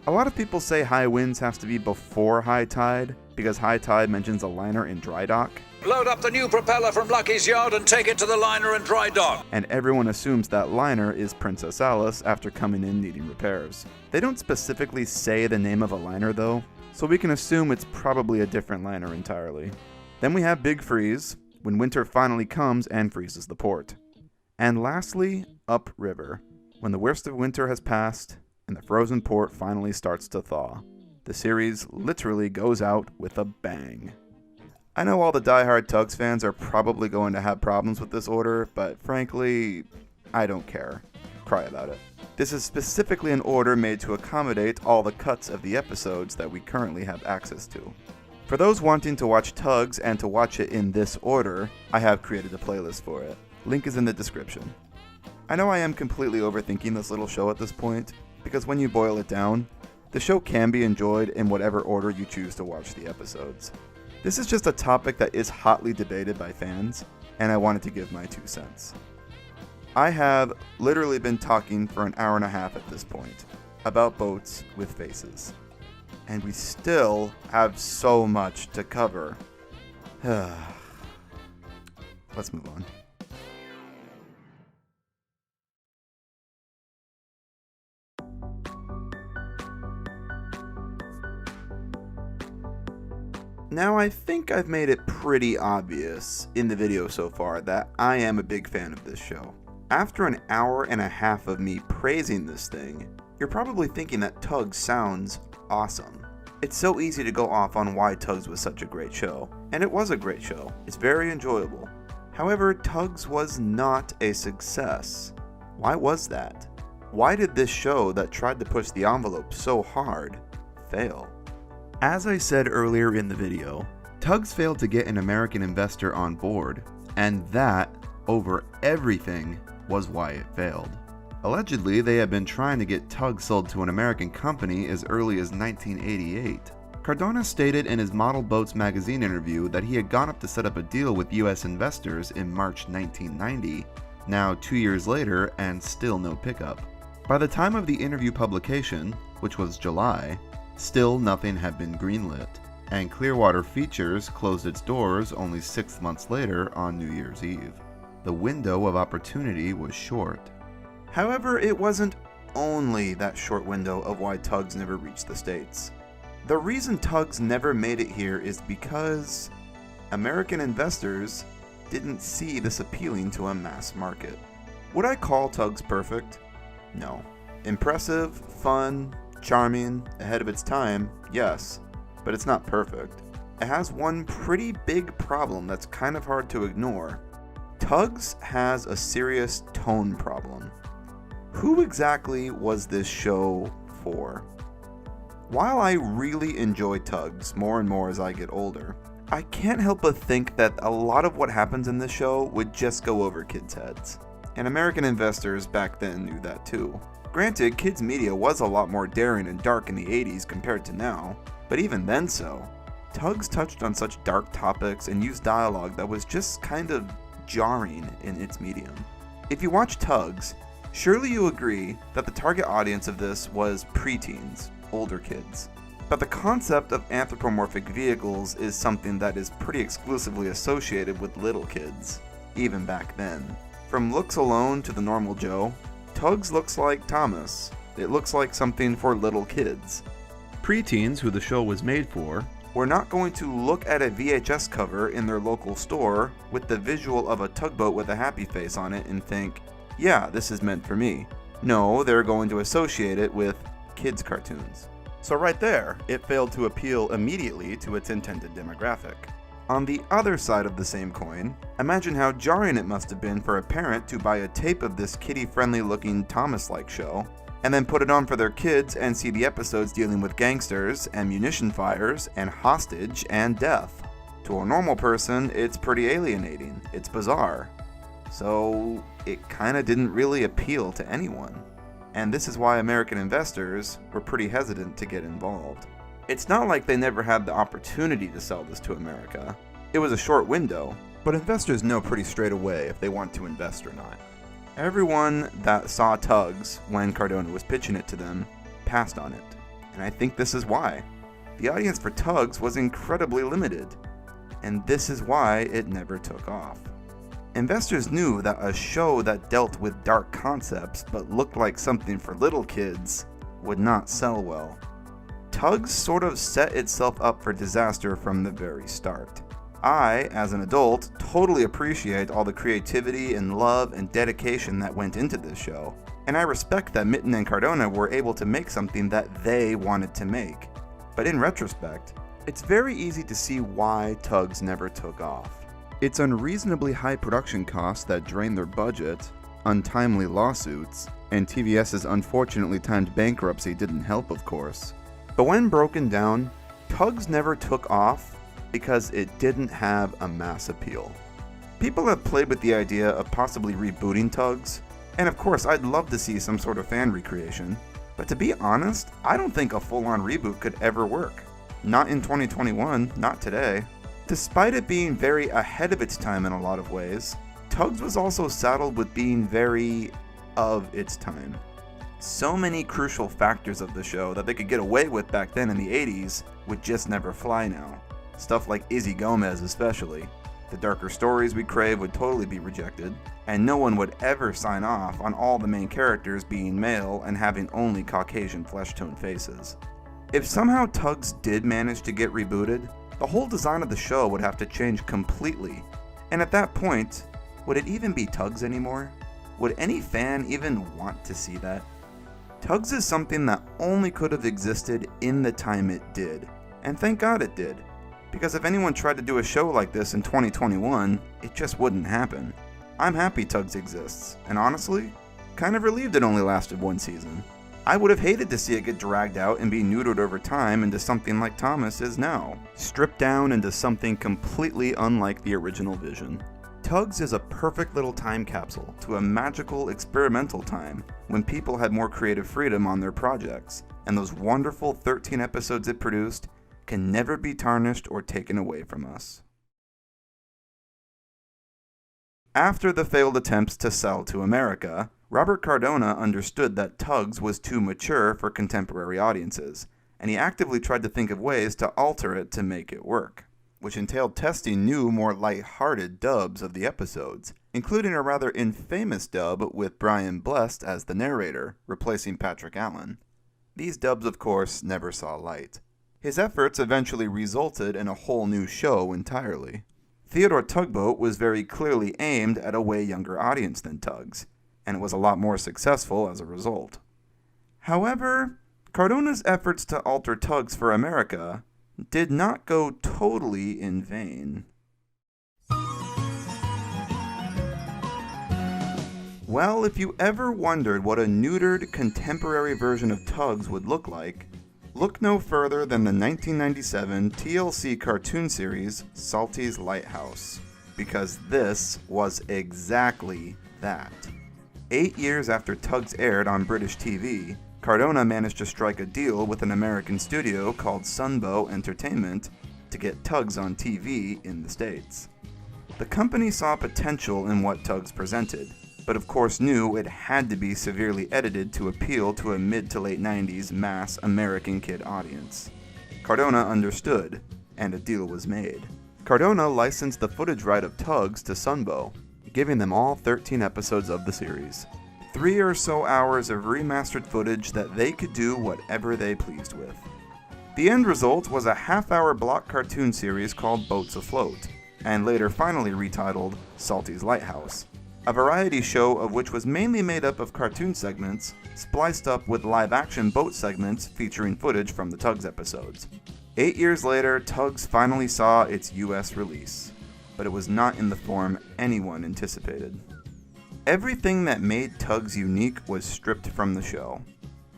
A lot of people say High Winds has to be before High Tide, because High Tide mentions a liner in dry dock. Load up the new propeller from Lucky's yard and take it to the liner and dry dock. And everyone assumes that liner is Princess Alice after coming in needing repairs. They don't specifically say the name of a liner though, so we can assume it's probably a different liner entirely. Then we have Big Freeze, when winter finally comes and freezes the port. And lastly, Upriver, when the worst of winter has passed and the frozen port finally starts to thaw. The series literally goes out with a bang. I know all the diehard Tugs fans are probably going to have problems with this order, but frankly, I don't care. Cry about it. This is specifically an order made to accommodate all the cuts of the episodes that we currently have access to. For those wanting to watch Tugs and to watch it in this order, I have created a playlist for it. Link is in the description. I know I am completely overthinking this little show at this point, because when you boil it down, the show can be enjoyed in whatever order you choose to watch the episodes. This is just a topic that is hotly debated by fans, and I wanted to give my 2 cents. I have literally been talking for an hour and a half at this point about boats with faces, and we still have so much to cover. Let's move on. Now, I think I've made it pretty obvious in the video so far that I am a big fan of this show. After an hour and a half of me praising this thing, you're probably thinking that Tugs sounds awesome. It's so easy to go off on why Tugs was such a great show, and it was a great show. It's very enjoyable. However, Tugs was not a success. Why was that? Why did this show that tried to push the envelope so hard fail? As I said earlier in the video, Tugs failed to get an American investor on board, and that, over everything, was why it failed. Allegedly, they had been trying to get Tugs sold to an American company as early as 1988. Cardona stated in his Model Boats magazine interview that he had gone up to set up a deal with US investors in March 1990, now 2 years later and still no pickup. By the time of the interview publication, which was July, still nothing had been greenlit, and Clearwater Features closed its doors only 6 months later on New Year's Eve. The window of opportunity was short. However, it wasn't only that short window of why Tugs never reached the States. The reason Tugs never made it here is because American investors didn't see this appealing to a mass market. Would I call Tugs perfect? No. Impressive, fun, charming, ahead of its time, yes, but it's not perfect. It has one pretty big problem that's kind of hard to ignore. Tugs has a serious tone problem. Who exactly was this show for? While I really enjoy Tugs more and more as I get older, I can't help but think that a lot of what happens in this show would just go over kids' heads. And American investors back then knew that too. Granted, kids' media was a lot more daring and dark in the 80s compared to now, but even then so. Tugs touched on such dark topics and used dialogue that was just kind of jarring in its medium. If you watch Tugs, surely you agree that the target audience of this was preteens, older kids. But the concept of anthropomorphic vehicles is something that is pretty exclusively associated with little kids, even back then. From looks alone to the normal Joe, Tugs looks like Thomas. It looks like something for little kids. Preteens, who the show was made for, were not going to look at a VHS cover in their local store with the visual of a tugboat with a happy face on it and think, yeah, this is meant for me. No, they're going to associate it with kids' cartoons. So right there, it failed to appeal immediately to its intended demographic. On the other side of the same coin, imagine how jarring it must have been for a parent to buy a tape of this kiddie-friendly looking Thomas-like show, and then put it on for their kids and see the episodes dealing with gangsters, ammunition fires, and hostage and death. To a normal person, it's pretty alienating, it's bizarre. So it kinda didn't really appeal to anyone. And this is why American investors were pretty hesitant to get involved. It's not like they never had the opportunity to sell this to America. It was a short window, but investors know pretty straight away if they want to invest or not. Everyone that saw Tugs when Cardona was pitching it to them passed on it, and I think this is why. The audience for Tugs was incredibly limited, and this is why it never took off. Investors knew that a show that dealt with dark concepts but looked like something for little kids would not sell well. Tugs sort of set itself up for disaster from the very start. I, as an adult, totally appreciate all the creativity and love and dedication that went into this show, and I respect that Mitten and Cardona were able to make something that they wanted to make. But in retrospect, it's very easy to see why Tugs never took off. Its unreasonably high production costs that drained their budget, untimely lawsuits, and TVS's unfortunately timed bankruptcy didn't help, of course. But when broken down, Tugs never took off because it didn't have a mass appeal. People have played with the idea of possibly rebooting Tugs, and of course I'd love to see some sort of fan recreation, but to be honest, I don't think a full-on reboot could ever work. Not in 2021, not today. Despite it being very ahead of its time in a lot of ways, Tugs was also saddled with being very of its time. So many crucial factors of the show that they could get away with back then in the 80s would just never fly now. Stuff like Izzy Gomez especially. The darker stories we crave would totally be rejected, and no one would ever sign off on all the main characters being male and having only Caucasian flesh-tone faces. If somehow Tugs did manage to get rebooted, the whole design of the show would have to change completely, and at that point, would it even be Tugs anymore? Would any fan even want to see that? Tugs is something that only could have existed in the time it did, and thank God it did, because if anyone tried to do a show like this in 2021, it just wouldn't happen. I'm happy Tugs exists, and honestly, kind of relieved it only lasted one season. I would have hated to see it get dragged out and be neutered over time into something like Thomas is now, stripped down into something completely unlike the original vision. Tugs is a perfect little time capsule to a magical experimental time when people had more creative freedom on their projects, and those wonderful 13 episodes it produced can never be tarnished or taken away from us. After the failed attempts to sell to America, Robert Cardona understood that Tugs was too mature for contemporary audiences, and he actively tried to think of ways to alter it to make it work, which entailed testing new, more light-hearted dubs of the episodes, including a rather infamous dub with Brian Blessed as the narrator, replacing Patrick Allen. These dubs, of course, never saw light. His efforts eventually resulted in a whole new show entirely. Theodore Tugboat was very clearly aimed at a way younger audience than Tugs, and it was a lot more successful as a result. However, Cardona's efforts to alter Tugs for America did not go totally in vain. Well, if you ever wondered what a neutered contemporary version of Tugs would look like, look no further than the 1997 TLC cartoon series Salty's Lighthouse, because this was exactly that. 8 years after Tugs aired on British TV, Cardona managed to strike a deal with an American studio called Sunbow Entertainment to get Tugs on TV in the States. The company saw potential in what Tugs presented, but of course knew it had to be severely edited to appeal to a mid to late 90s mass American kid audience. Cardona understood, and a deal was made. Cardona licensed the footage right of Tugs to Sunbow, giving them all 13 episodes of the series. 3 or so hours of remastered footage that they could do whatever they pleased with. The end result was a half-hour block cartoon series called Boats Afloat, and later finally retitled Salty's Lighthouse, a variety show of which was mainly made up of cartoon segments, spliced up with live-action boat segments featuring footage from the Tugs episodes. 8 years later, Tugs finally saw its US release, but it was not in the form anyone anticipated. Everything that made Tugs unique was stripped from the show.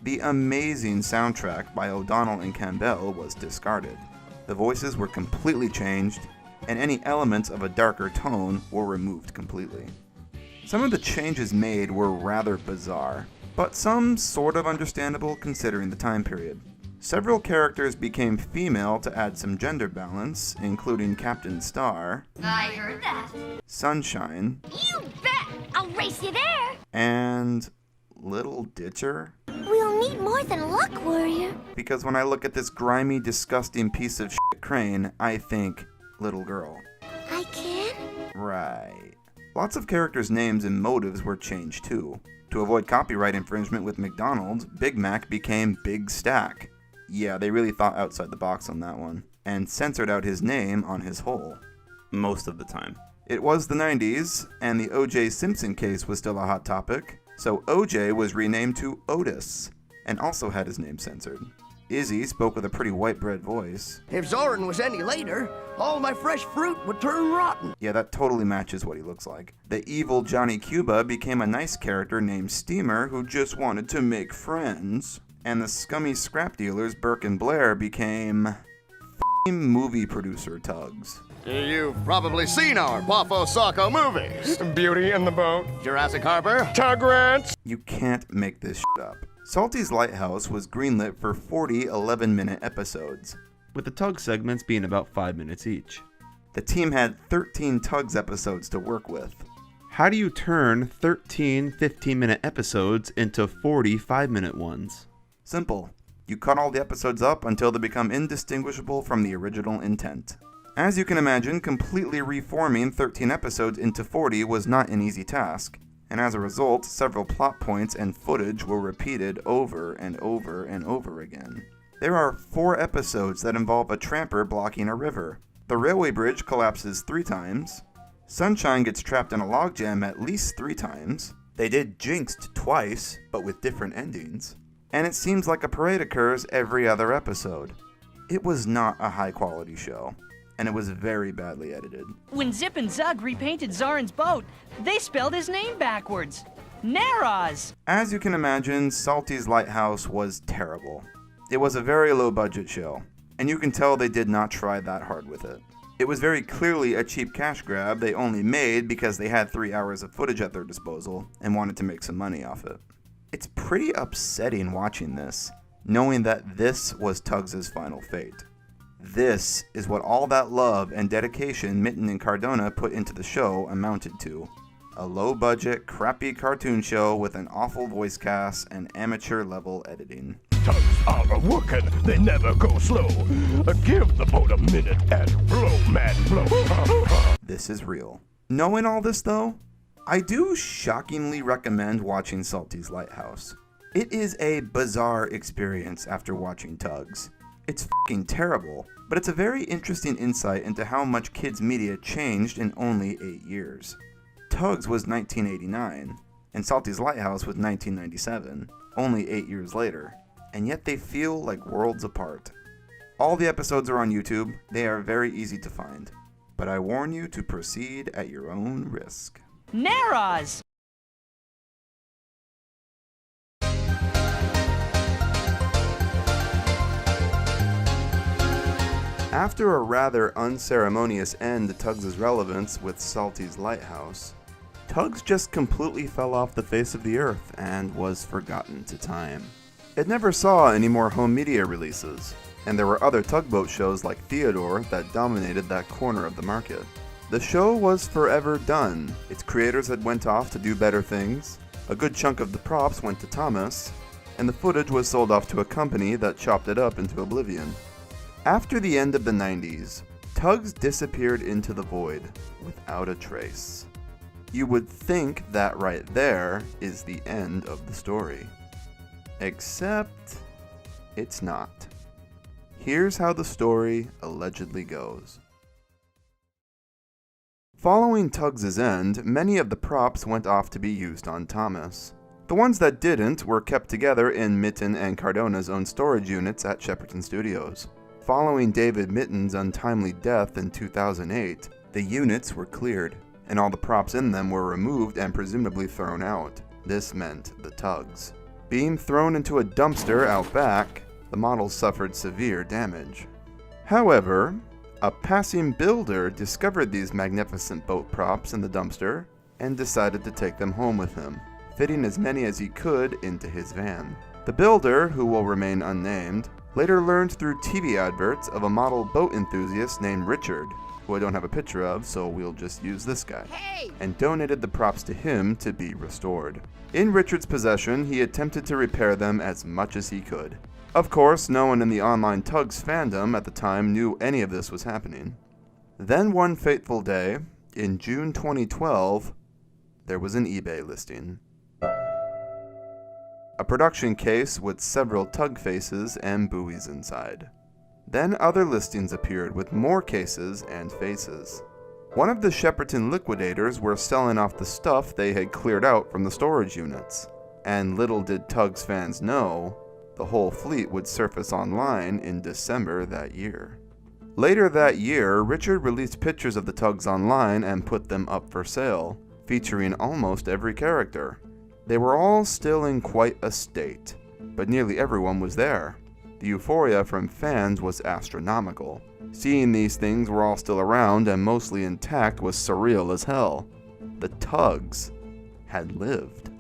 The amazing soundtrack by O'Donnell and Campbell was discarded. The voices were completely changed, and any elements of a darker tone were removed completely. Some of the changes made were rather bizarre, but some sort of understandable considering the time period. Several characters became female to add some gender balance, including Captain Star, I heard that. Sunshine, You bet! I'll race you there! and Little Ditcher? We'll need more than luck, warrior. Because when I look at this grimy, disgusting piece of shit crane, I think little girl. I can? Right. Lots of characters' names and motives were changed too. To avoid copyright infringement with McDonald's, Big Mac became Big Stack. Yeah, they really thought outside the box on that one, and censored out his name on his hole. Most of the time. It was the 90s, and the O.J. Simpson case was still a hot topic, so O.J. was renamed to Otis, and also had his name censored. Izzy spoke with a pretty white bread voice. If Zoran was any later, all my fresh fruit would turn rotten. Yeah, that totally matches what he looks like. The evil Johnny Cuba became a nice character named Steamer who just wanted to make friends. And the scummy scrap dealers Burke and Blair became movie producer Tugs. You've probably seen our Boffo Socko movies. Beauty and the Boat, Jurassic Harbor, Tug Rants. You can't make this shit up. Salty's Lighthouse was greenlit for 40 11-minute episodes, with the Tug segments being about 5 minutes each. The team had 13 Tugs episodes to work with. How do you turn 13 15-minute episodes into 40 5-minute ones? Simple. You cut all the episodes up until they become indistinguishable from the original intent. As you can imagine, completely reforming 13 episodes into 40 was not an easy task, and as a result, several plot points and footage were repeated over and over and over again. There are 4 episodes that involve a tramper blocking a river. The railway bridge collapses 3 times. Sunshine gets trapped in a logjam at least 3 times. They did Jinxed twice, but with different endings. And it seems like a parade occurs every other episode. It was not a high-quality show, and it was very badly edited. When Zip and Zug repainted Zarin's boat, they spelled his name backwards. Naraz! As you can imagine, Salty's Lighthouse was terrible. It was a very low-budget show, and you can tell they did not try that hard with it. It was very clearly a cheap cash grab they only made because they had 3 hours of footage at their disposal and wanted to make some money off it. It's pretty upsetting watching this, knowing that this was Tugs' final fate. This is what all that love and dedication Mitten and Cardona put into the show amounted to. A low-budget, crappy cartoon show with an awful voice cast and amateur-level editing. Tugs are working, they never go slow. Give the boat a minute and blow, man, blow. This is real. Knowing all this, though, I do shockingly recommend watching Salty's Lighthouse. It is a bizarre experience after watching Tugs. It's f***ing terrible, but it's a very interesting insight into how much kids' media changed in only 8 years. Tugs was 1989, and Salty's Lighthouse was 1997, only 8 years later, and yet they feel like worlds apart. All the episodes are on YouTube, they are very easy to find, but I warn you to proceed at your own risk. Naraz! After a rather unceremonious end to Tugs' relevance with Salty's Lighthouse, Tugs just completely fell off the face of the earth and was forgotten to time. It never saw any more home media releases, and there were other tugboat shows like Theodore that dominated that corner of the market. The show was forever done. Its creators had went off to do better things, a good chunk of the props went to Thomas, and the footage was sold off to a company that chopped it up into oblivion. After the end of the 90s, Tugs disappeared into the void without a trace. You would think that right there is the end of the story. Except, it's not. Here's how the story allegedly goes. Following Tugs' end, many of the props went off to be used on Thomas. The ones that didn't were kept together in Mitten and Cardona's own storage units at Shepperton Studios. following David Mitten's untimely death in 2008, the units were cleared, and all the props in them were removed and presumably thrown out. This meant the Tugs. Being thrown into a dumpster out back, the models suffered severe damage. However, a passing builder discovered these magnificent boat props in the dumpster and decided to take them home with him, fitting as many as he could into his van. The builder, who will remain unnamed, later learned through TV adverts of a model boat enthusiast named Richard, who I don't have a picture of, so we'll just use this guy, and donated the props to him to be restored. In Richard's possession, he attempted to repair them as much as he could. Of course, no one in the online Tugs fandom at the time knew any of this was happening. Then one fateful day, in June 2012, there was an eBay listing. A production case with several tug faces and buoys inside. Then other listings appeared with more cases and faces. One of the Shepperton liquidators were selling off the stuff they had cleared out from the storage units. And little did Tugs fans know, the whole fleet would surface online in December that year. Later that year, Richard released pictures of the Tugs online and put them up for sale, featuring almost every character. They were all still in quite a state, but nearly everyone was there. The euphoria from fans was astronomical. Seeing these things were all still around and mostly intact was surreal as hell. The Tugs had lived.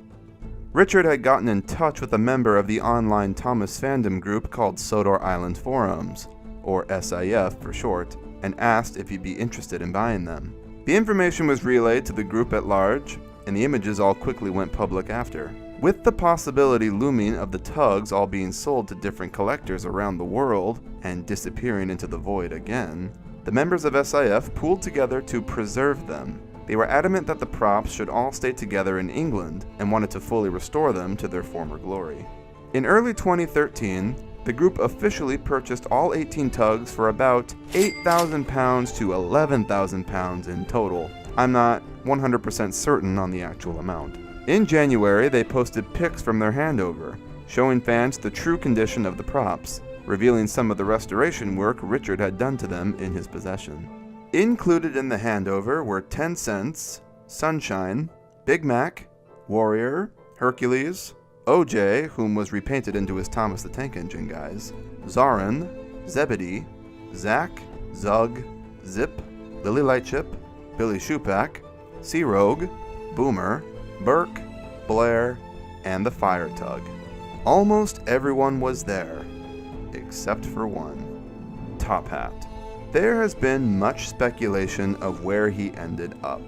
Richard had gotten in touch with a member of the online Thomas fandom group called Sodor Island Forums, or SIF for short, and asked if he'd be interested in buying them. The information was relayed to the group at large, and the images all quickly went public after. With the possibility looming of the Tugs all being sold to different collectors around the world and disappearing into the void again, the members of SIF pooled together to preserve them. They were adamant that the props should all stay together in England and wanted to fully restore them to their former glory. In early 2013, the group officially purchased all 18 Tugs for about £8,000 to £11,000 in total. I'm not 100% certain on the actual amount. In January, they posted pics from their handover, showing fans the true condition of the props, revealing some of the restoration work Richard had done to them in his possession. Included in the handover were 10 Cents, Sunshine, Big Mac, Warrior, Hercules, OJ, whom was repainted into his Thomas the Tank Engine guise, Zarin, Zebedee, Zack, Zug, Zip, Lily Lightship, Billy Shupak, Sea Rogue, Boomer, Burke, Blair, and the Fire Tug. Almost everyone was there, except for one, Top Hat. There has been much speculation of where he ended up.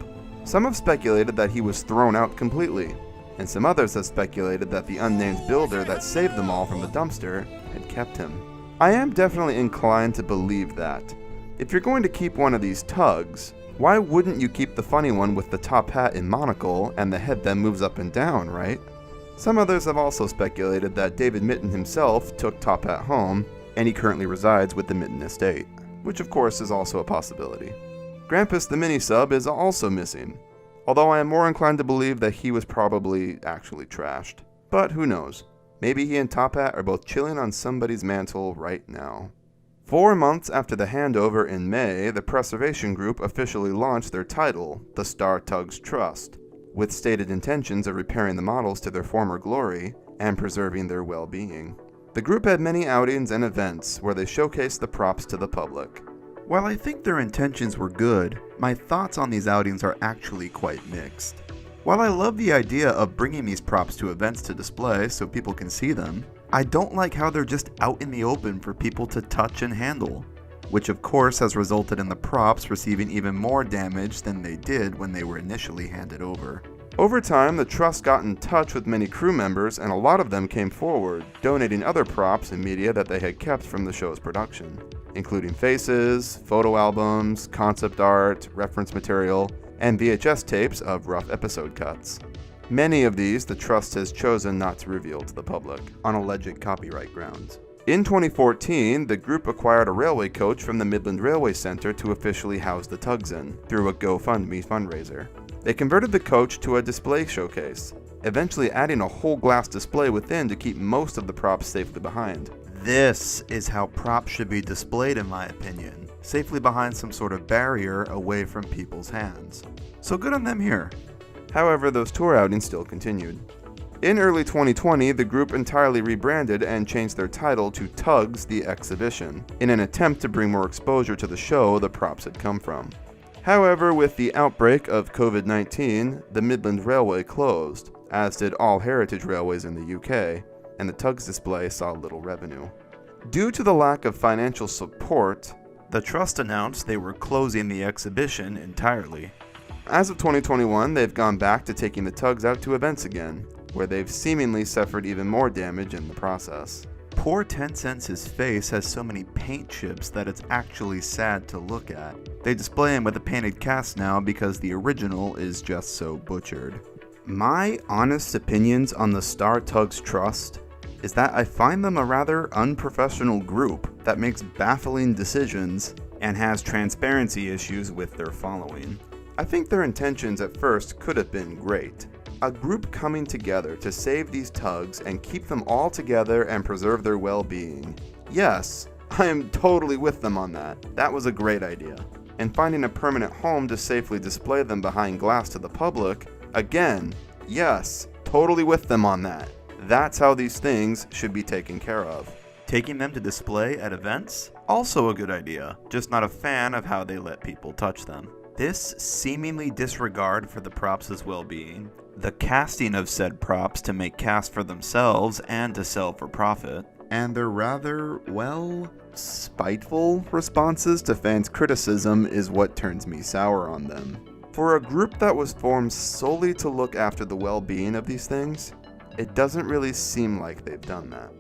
Some have speculated that he was thrown out completely, and some others have speculated that the unnamed builder that saved them all from the dumpster had kept him. I am definitely inclined to believe that. If you're going to keep one of these Tugs, why wouldn't you keep the funny one with the top hat and monocle and the head that moves up and down, right? Some others have also speculated that David Mitten himself took Top Hat home, and he currently resides with the Mitten estate, which of course is also a possibility. Grampus the mini-sub is also missing, although I am more inclined to believe that he was probably actually trashed. But who knows? Maybe he and Top Hat are both chilling on somebody's mantle right now. 4 months after the handover in May, the preservation group officially launched their title, the Star Tugs Trust, with stated intentions of repairing the models to their former glory and preserving their well-being. The group had many outings and events where they showcased the props to the public. While I think their intentions were good, my thoughts on these outings are actually quite mixed. While I love the idea of bringing these props to events to display so people can see them, I don't like how they're just out in the open for people to touch and handle, which of course has resulted in the props receiving even more damage than they did when they were initially handed over. Over time, the Trust got in touch with many crew members, and a lot of them came forward, donating other props and media that they had kept from the show's production, including faces, photo albums, concept art, reference material, and VHS tapes of rough episode cuts. Many of these the Trust has chosen not to reveal to the public, on alleged copyright grounds. In 2014, the group acquired a railway coach from the Midland Railway Centre to officially house the Tugs in, through a GoFundMe fundraiser. They converted the coach to a display showcase, eventually adding a whole glass display within to keep most of the props safely behind. This is how props should be displayed in my opinion, safely behind some sort of barrier away from people's hands. So good on them here. However, those tour outings still continued. In early 2020, the group entirely rebranded and changed their title to Tugs the Exhibition, in an attempt to bring more exposure to the show the props had come from. However, with the outbreak of COVID-19, the Midland Railway closed, as did all heritage railways in the UK, and the Tugs display saw little revenue. Due to the lack of financial support, the Trust announced they were closing the exhibition entirely. As of 2021, they've gone back to taking the Tugs out to events again, where they've seemingly suffered even more damage in the process. Poor 10 Cents' face has so many paint chips that it's actually sad to look at. They display him with a painted cast now because the original is just so butchered. My honest opinions on the Star Tugs Trust is that I find them a rather unprofessional group that makes baffling decisions and has transparency issues with their following. I think their intentions at first could have been great. A group coming together to save these Tugs and keep them all together and preserve their well-being. Yes, I am totally with them on that. That was a great idea. And finding a permanent home to safely display them behind glass to the public, again, yes, totally with them on that. That's how these things should be taken care of. Taking them to display at events? Also a good idea, just not a fan of how they let people touch them. This seemingly disregard for the props' well-being, the casting of said props to make casts for themselves and to sell for profit, and their rather, well, spiteful responses to fans' criticism is what turns me sour on them. For a group that was formed solely to look after the well-being of these things, it doesn't really seem like they've done that.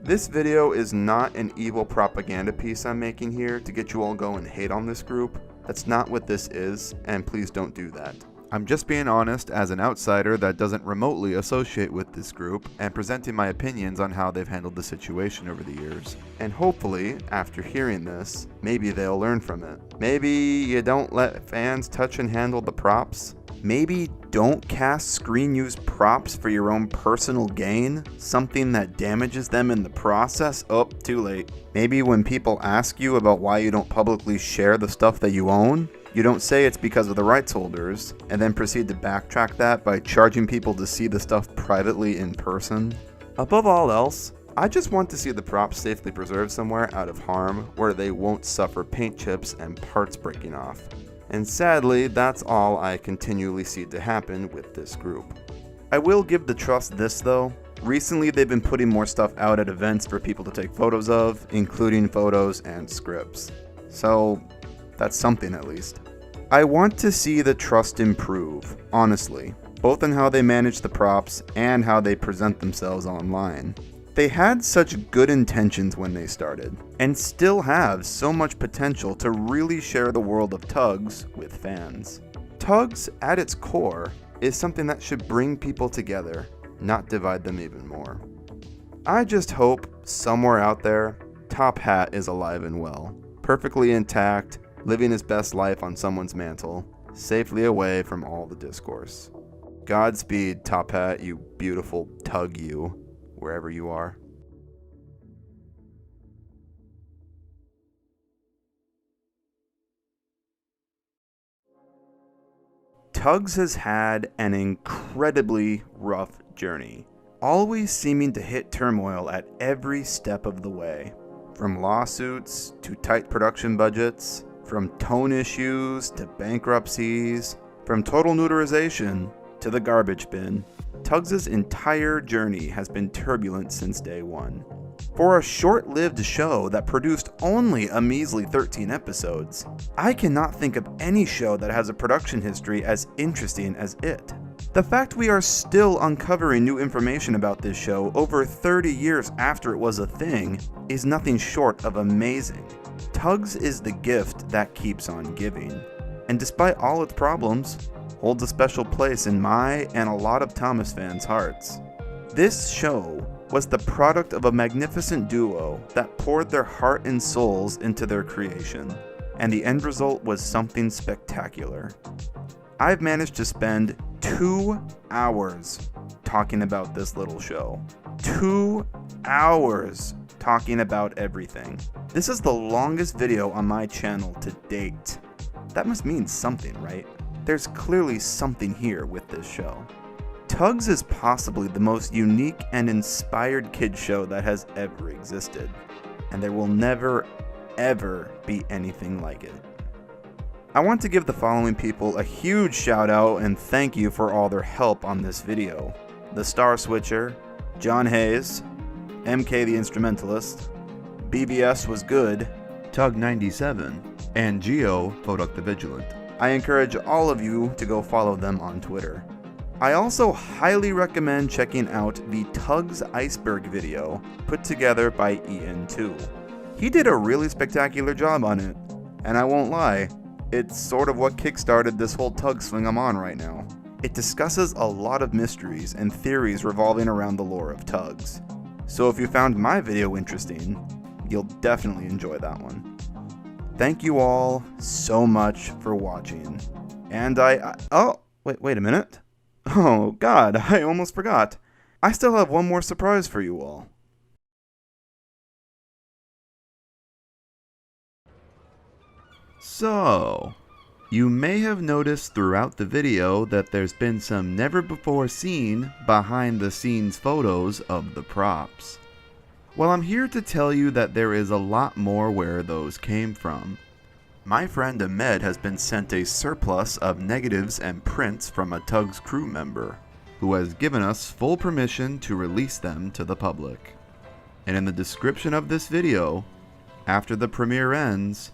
This video is not an evil propaganda piece I'm making here to get you all go and hate on this group. That's not what this is, and please don't do that. I'm just being honest as an outsider that doesn't remotely associate with this group and presenting my opinions on how they've handled the situation over the years. And hopefully, after hearing this, maybe they'll learn from it. Maybe you don't let fans touch and handle the props. Maybe don't cast screen use props for your own personal gain, something that damages them in the process. Oh, too late. Maybe when people ask you about why you don't publicly share the stuff that you own, you don't say it's because of the rights holders, and then proceed to backtrack that by charging people to see the stuff privately in person. Above all else, I just want to see the props safely preserved somewhere out of harm where they won't suffer paint chips and parts breaking off. And sadly, that's all I continually see to happen with this group. I will give the Trust this though. Recently they've been putting more stuff out at events for people to take photos of, including photos and scripts. So that's something at least. I want to see the Trust improve, honestly, both in how they manage the props and how they present themselves online. They had such good intentions when they started, and still have so much potential to really share the world of Tugs with fans. Tugs, at its core, is something that should bring people together, not divide them even more. I just hope, somewhere out there, Top Hat is alive and well, perfectly intact, living his best life on someone's mantle, safely away from all the discourse. Godspeed, Top Hat, you beautiful Tug you, wherever you are. Tugs has had an incredibly rough journey, always seeming to hit turmoil at every step of the way. From lawsuits to tight production budgets, from tone issues to bankruptcies, from total neuterization to the garbage bin, Tugs' entire journey has been turbulent since day one. For a short-lived show that produced only a measly 13 episodes, I cannot think of any show that has a production history as interesting as it. The fact we are still uncovering new information about this show over 30 years after it was a thing is nothing short of amazing. Tugs is the gift that keeps on giving, and despite all its problems, holds a special place in my and a lot of Thomas fans' hearts. This show was the product of a magnificent duo that poured their heart and souls into their creation, and the end result was something spectacular. I've managed to spend 2 hours talking about this little show. 2 hours talking about everything. This is the longest video on my channel to date. That must mean something, right? There's clearly something here with this show. Tugs is possibly the most unique and inspired kids show that has ever existed, and there will never, ever be anything like it. I want to give the following people a huge shout out and thank you for all their help on this video. The Star Switcher, John Hayes, MKtheInstrumentalist, BBS Was Good, Tug97, and Geo Phoduck the Vigilant. I encourage all of you to go follow them on Twitter. I also highly recommend checking out the Tugs Iceberg video put together by Ian2. He did a really spectacular job on it, and I won't lie, it's sort of what kickstarted this whole Tug swing I'm on right now. It discusses a lot of mysteries and theories revolving around the lore of Tugs. So if you found my video interesting, you'll definitely enjoy that one. Thank you all so much for watching. And oh, wait a minute. Oh god, I almost forgot. I still have one more surprise for you all. So, you may have noticed throughout the video that there's been some never before seen behind the scenes photos of the props. Well, I'm here to tell you that there is a lot more where those came from. My friend Ahmed has been sent a surplus of negatives and prints from a Tugs crew member, who has given us full permission to release them to the public. And in the description of this video, after the premiere ends,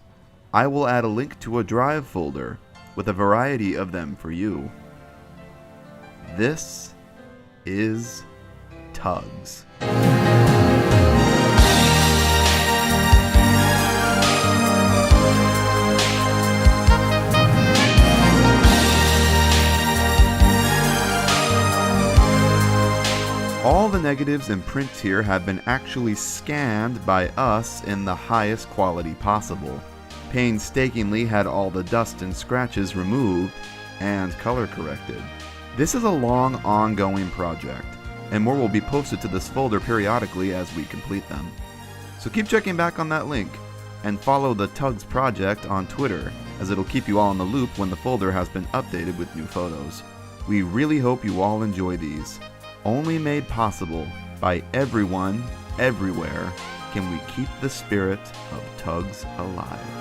I will add a link to a drive folder with a variety of them for you. This is Tugs. All the negatives and prints here have been actually scanned by us in the highest quality possible. Painstakingly had all the dust and scratches removed and color corrected. This is a long ongoing project, and more will be posted to this folder periodically as we complete them. So keep checking back on that link, and follow the Tugs project on Twitter, as it'll keep you all in the loop when the folder has been updated with new photos. We really hope you all enjoy these. Only made possible by everyone, everywhere, can we keep the spirit of Tugs alive.